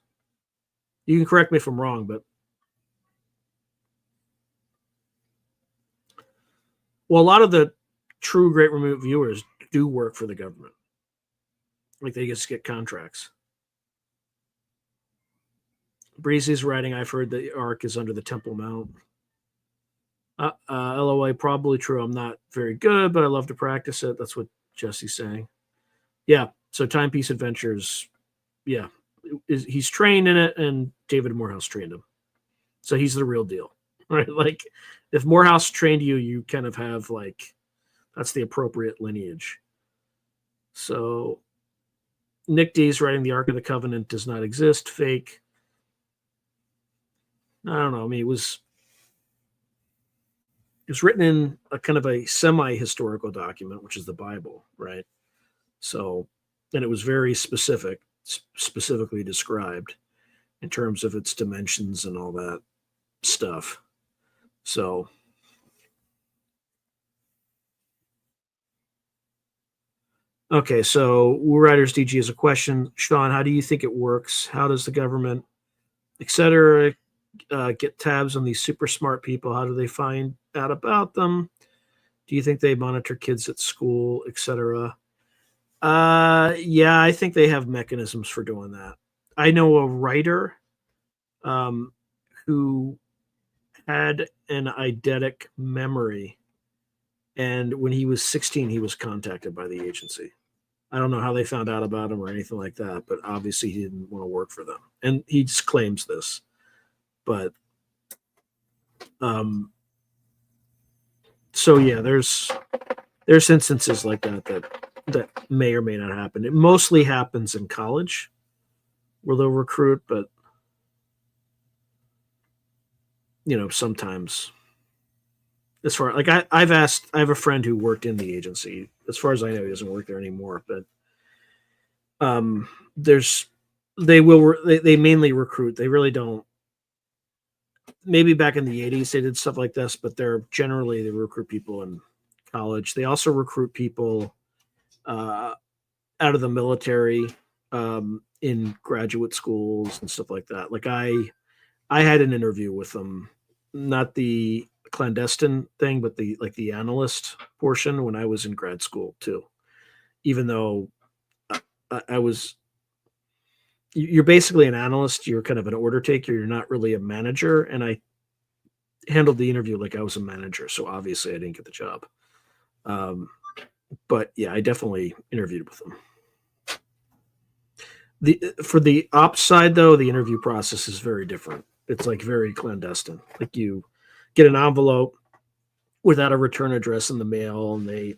You can correct me if I'm wrong, but well, a lot of the true great remote viewers do work for the government. Like they just get contracts. Breezy's writing, I've heard the Ark is under the Temple Mount. LOA, probably true. I'm not very good, but I love to practice it. That's what Jesse's saying. Yeah. So Timepiece Adventures, yeah, he's trained in it, and David Morehouse trained him. So he's the real deal, right? Like if Morehouse trained you, you kind of have like that's the appropriate lineage. So Nick D's writing the Ark of the Covenant does not exist. Fake. I don't know. I mean, it was written in a kind of a semi-historical document, which is the Bible, right? So, and it was very specifically described in terms of its dimensions and all that stuff. So, okay, so Woo Riders DG has a question. Sean, how do you think it works? How does the government, etc., get tabs on these super smart people? How do they find out about them? Do you think they monitor kids at school, etc.? Yeah, I think they have mechanisms for doing that. I know a writer um, who had an eidetic memory, and when he was 16, he was contacted by the agency. I don't know how they found out about him or anything like that, but obviously he didn't want to work for them, and he just claims this. But um, so yeah, there's instances like that may or may not happen. It mostly happens in college where they'll recruit, but sometimes as far like I have a friend who worked in the agency. As far as I know, he doesn't work there anymore. But there's they mainly recruit. They really don't. Maybe back in the 80s they did stuff like this, but they recruit people in college. They also recruit people uh, out of the military in graduate schools and stuff like that. Like I had an interview with them, not the clandestine thing, but the analyst portion when I was in grad school too. Even though I was, you're basically an analyst. You're kind of an order taker. You're not really a manager. And I handled the interview like I was a manager. So obviously I didn't get the job. Um, but yeah, I definitely interviewed with them. For the ops side though, the interview process is very different. It's like very clandestine. Like you get an envelope without a return address in the mail, and they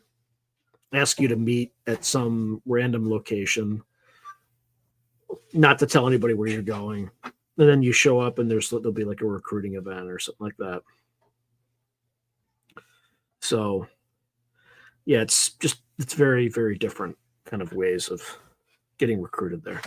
ask you to meet at some random location, not to tell anybody where you're going. And then you show up, and there'll be like a recruiting event or something like that. So yeah, it's very very different kind of ways of getting recruited there.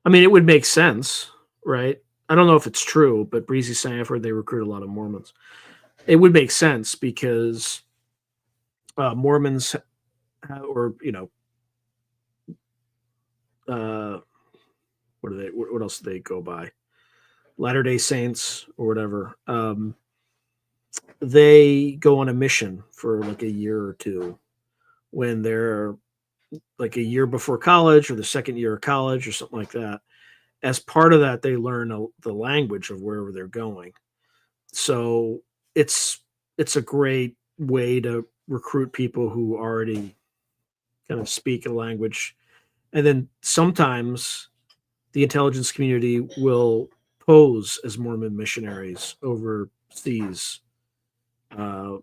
I mean, it would make sense, right? I don't know if it's true, but Breezy saying I've heard they recruit a lot of Mormons. It would make sense because Mormons, or uh, what are they? What else do they go by? Latter Day Saints or whatever. They go on a mission for like a year or two when they're like a year before college or the second year of college or something like that. As part of that, they learn the language of wherever they're going. So it's it's a great way to recruit people who already kind of speak a language, and then sometimes the intelligence community will pose as Mormon missionaries overseas, uh,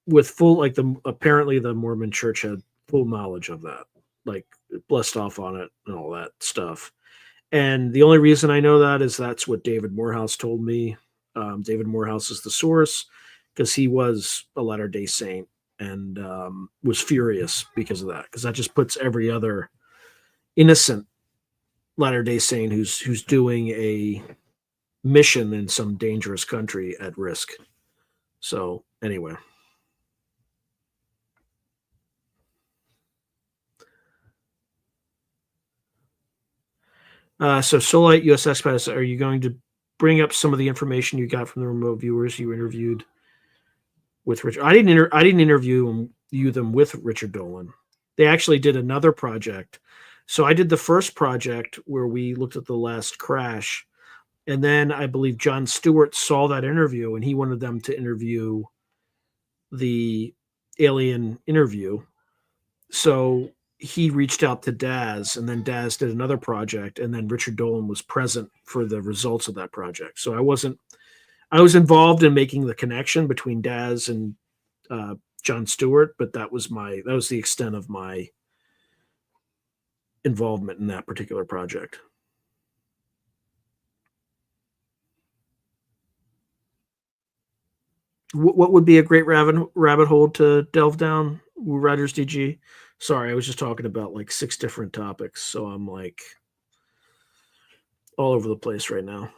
with full like the apparently the Mormon Church had full knowledge of that, like blessed off on it and all that stuff. And the only reason I know that is that's what David Morehouse told me. David Morehouse is the source because he was a Latter Day Saint and was furious because of that. Because that just puts every other innocent Latter Day Saint who's doing a mission in some dangerous country at risk. So anyway, so Solite USS Pass, are you going to bring up some of the information you got from the remote viewers you interviewed with Richard? I didn't interview them with Richard Dolan. They actually did another project. So I did the first project where we looked at the last crash, and then I believe John Stewart saw that interview and he wanted them to interview the alien interview. So he reached out to Daz, and then Daz did another project, and then Richard Dolan was present for the results of that project. So I was involved in making the connection between Daz and John Stewart, but that was the extent of my involvement in that particular project. What would be a great rabbit hole to delve down? Riders DG. Sorry, I was just talking about like 6 different topics, so I'm like all over the place right now.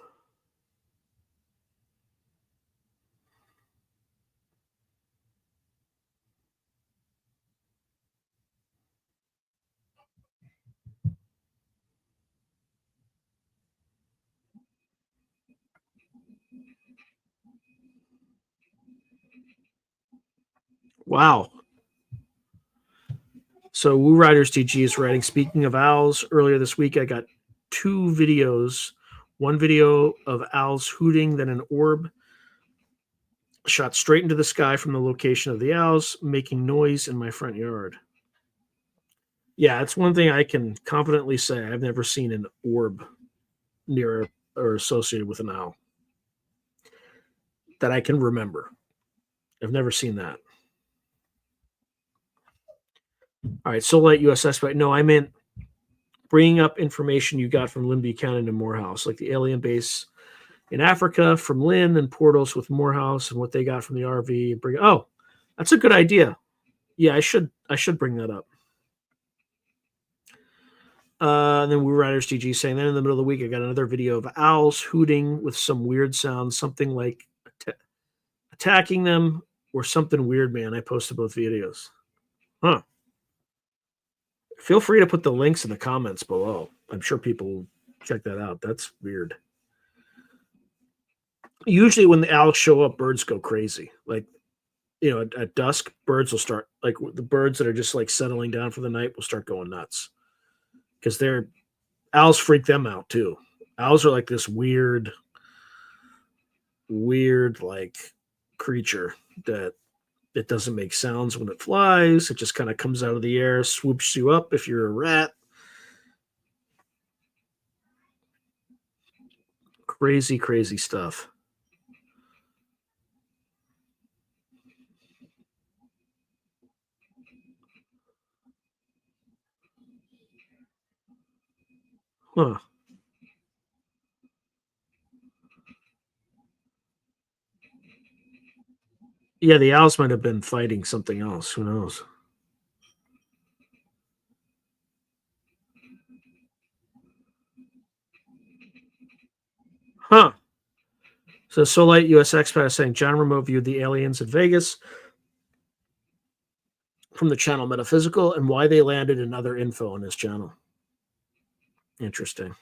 Wow. So Woo Riders DG is writing. Speaking of owls, earlier this week I got 2 videos. One video of owls hooting, then an orb shot straight into the sky from the location of the owls, making noise in my front yard. Yeah, it's one thing I can confidently say. I've never seen an orb near or associated with an owl that I can remember. I've never seen that. All right, Solite USS, but no, I meant bringing up information you got from Lynn Buchanan and Morehouse, like the alien base in Africa from Lynn and portals with Morehouse and what they got from the RV. That's a good idea. Yeah, I should bring that up. And then Woo Riders DG saying, then in the middle of the week, I got another video of owls hooting with some weird sounds, something like attacking them or something weird, man. I posted both videos. Huh. Feel free to put the links in the comments below. I'm sure people will check that out. That's weird. Usually when the owls show up, birds go crazy. Like, at dusk, birds will start, like the birds that are just like settling down for the night will start going nuts. Because owls freak them out too. Owls are like this weird like creature that it doesn't make sounds when it flies. It just kind of comes out of the air, swoops you up if you're a rat. Crazy, crazy stuff. Huh. Yeah, the owls might have been fighting something else. Who knows? Huh. So Solite US Expat is saying John Remote viewed the aliens in Vegas from the channel Metaphysical and why they landed and other info on his channel. Interesting.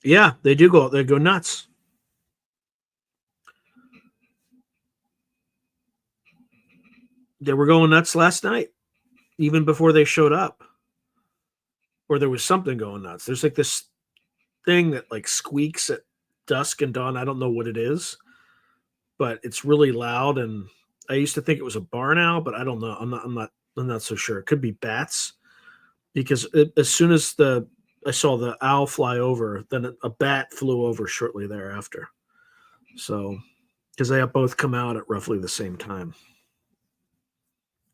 Yeah, they do go. They go nuts. They were going nuts last night, even before they showed up. Or there was something going nuts. There's like this thing that like squeaks at dusk and dawn. I don't know what it is, but it's really loud. And I used to think it was a barn owl, but I don't know. I'm not so sure. It could be bats because as soon as I saw the owl fly over, then a bat flew over shortly thereafter. So because they have both come out at roughly the same time.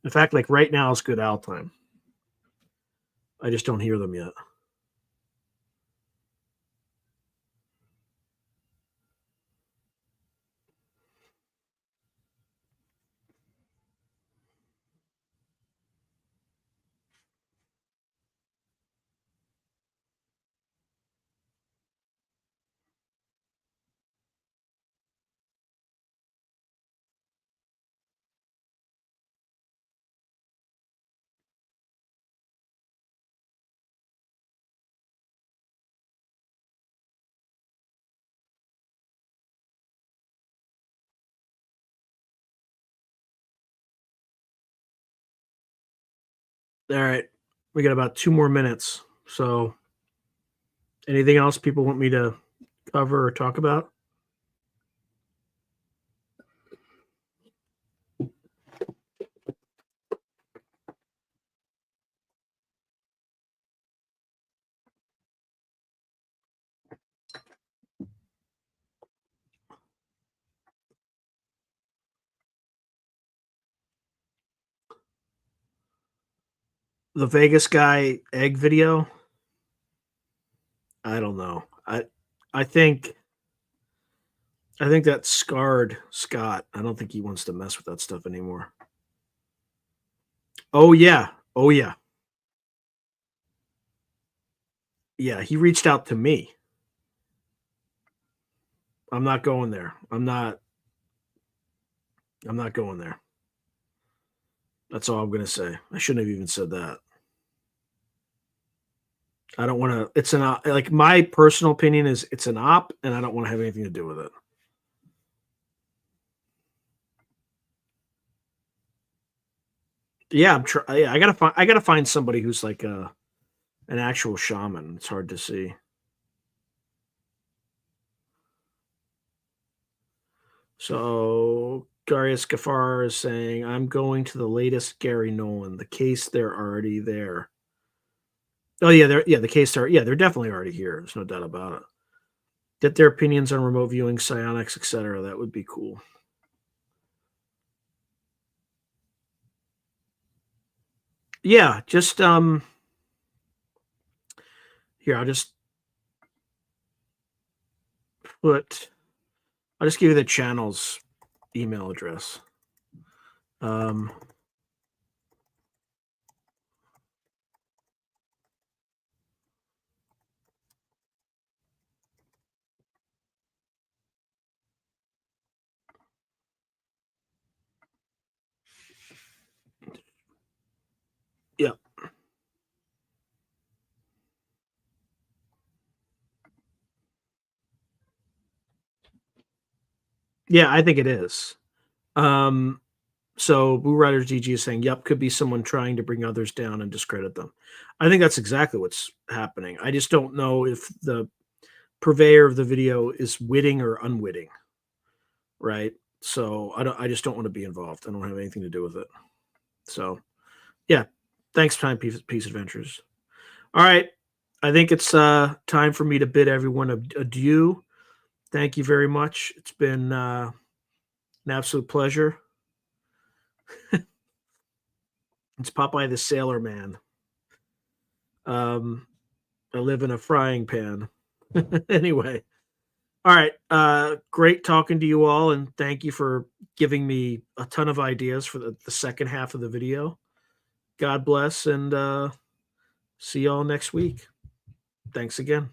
In fact, like right now is good owl time. I just don't hear them yet. All right. We got about 2 more minutes. So, anything else people want me to cover or talk about? The Vegas guy egg video? I don't know. I think I think that scarred Scott. I don't think he wants to mess with that stuff anymore. Oh yeah. Oh yeah. Yeah, he reached out to me. I'm not going there. I'm not going there. That's all I'm going to say. I shouldn't have even said that. I don't want to. It's an like my personal opinion is it's an op, and I don't want to have anything to do with it. Yeah, yeah, I gotta find somebody who's like an actual shaman. It's hard to see. So Garius Gafar is saying, "I'm going to the latest Gary Nolan. The case they're already there. Oh yeah, the case they're definitely already here. There's no doubt about it. Get their opinions on remote viewing, psionics, etc. That would be cool." Yeah, just here put I'll just give you the channel's email address. Um, yeah, yeah, I think it is. Um, so Blue Riders DG is saying, "Yep, could be someone trying to bring others down and discredit them." I think that's exactly what's happening. I just don't know if the purveyor of the video is witting or unwitting, right? So I just don't want to be involved. I don't have anything to do with it. So yeah, thanks, Peace Adventures. All right, I think it's time for me to bid everyone adieu. Thank you very much. It's been an absolute pleasure. It's Popeye the Sailor Man. I live in a frying pan. Anyway, All right. Great talking to you all, and thank you for giving me a ton of ideas for the second half of the video. God bless, and see y'all next week. Thanks again.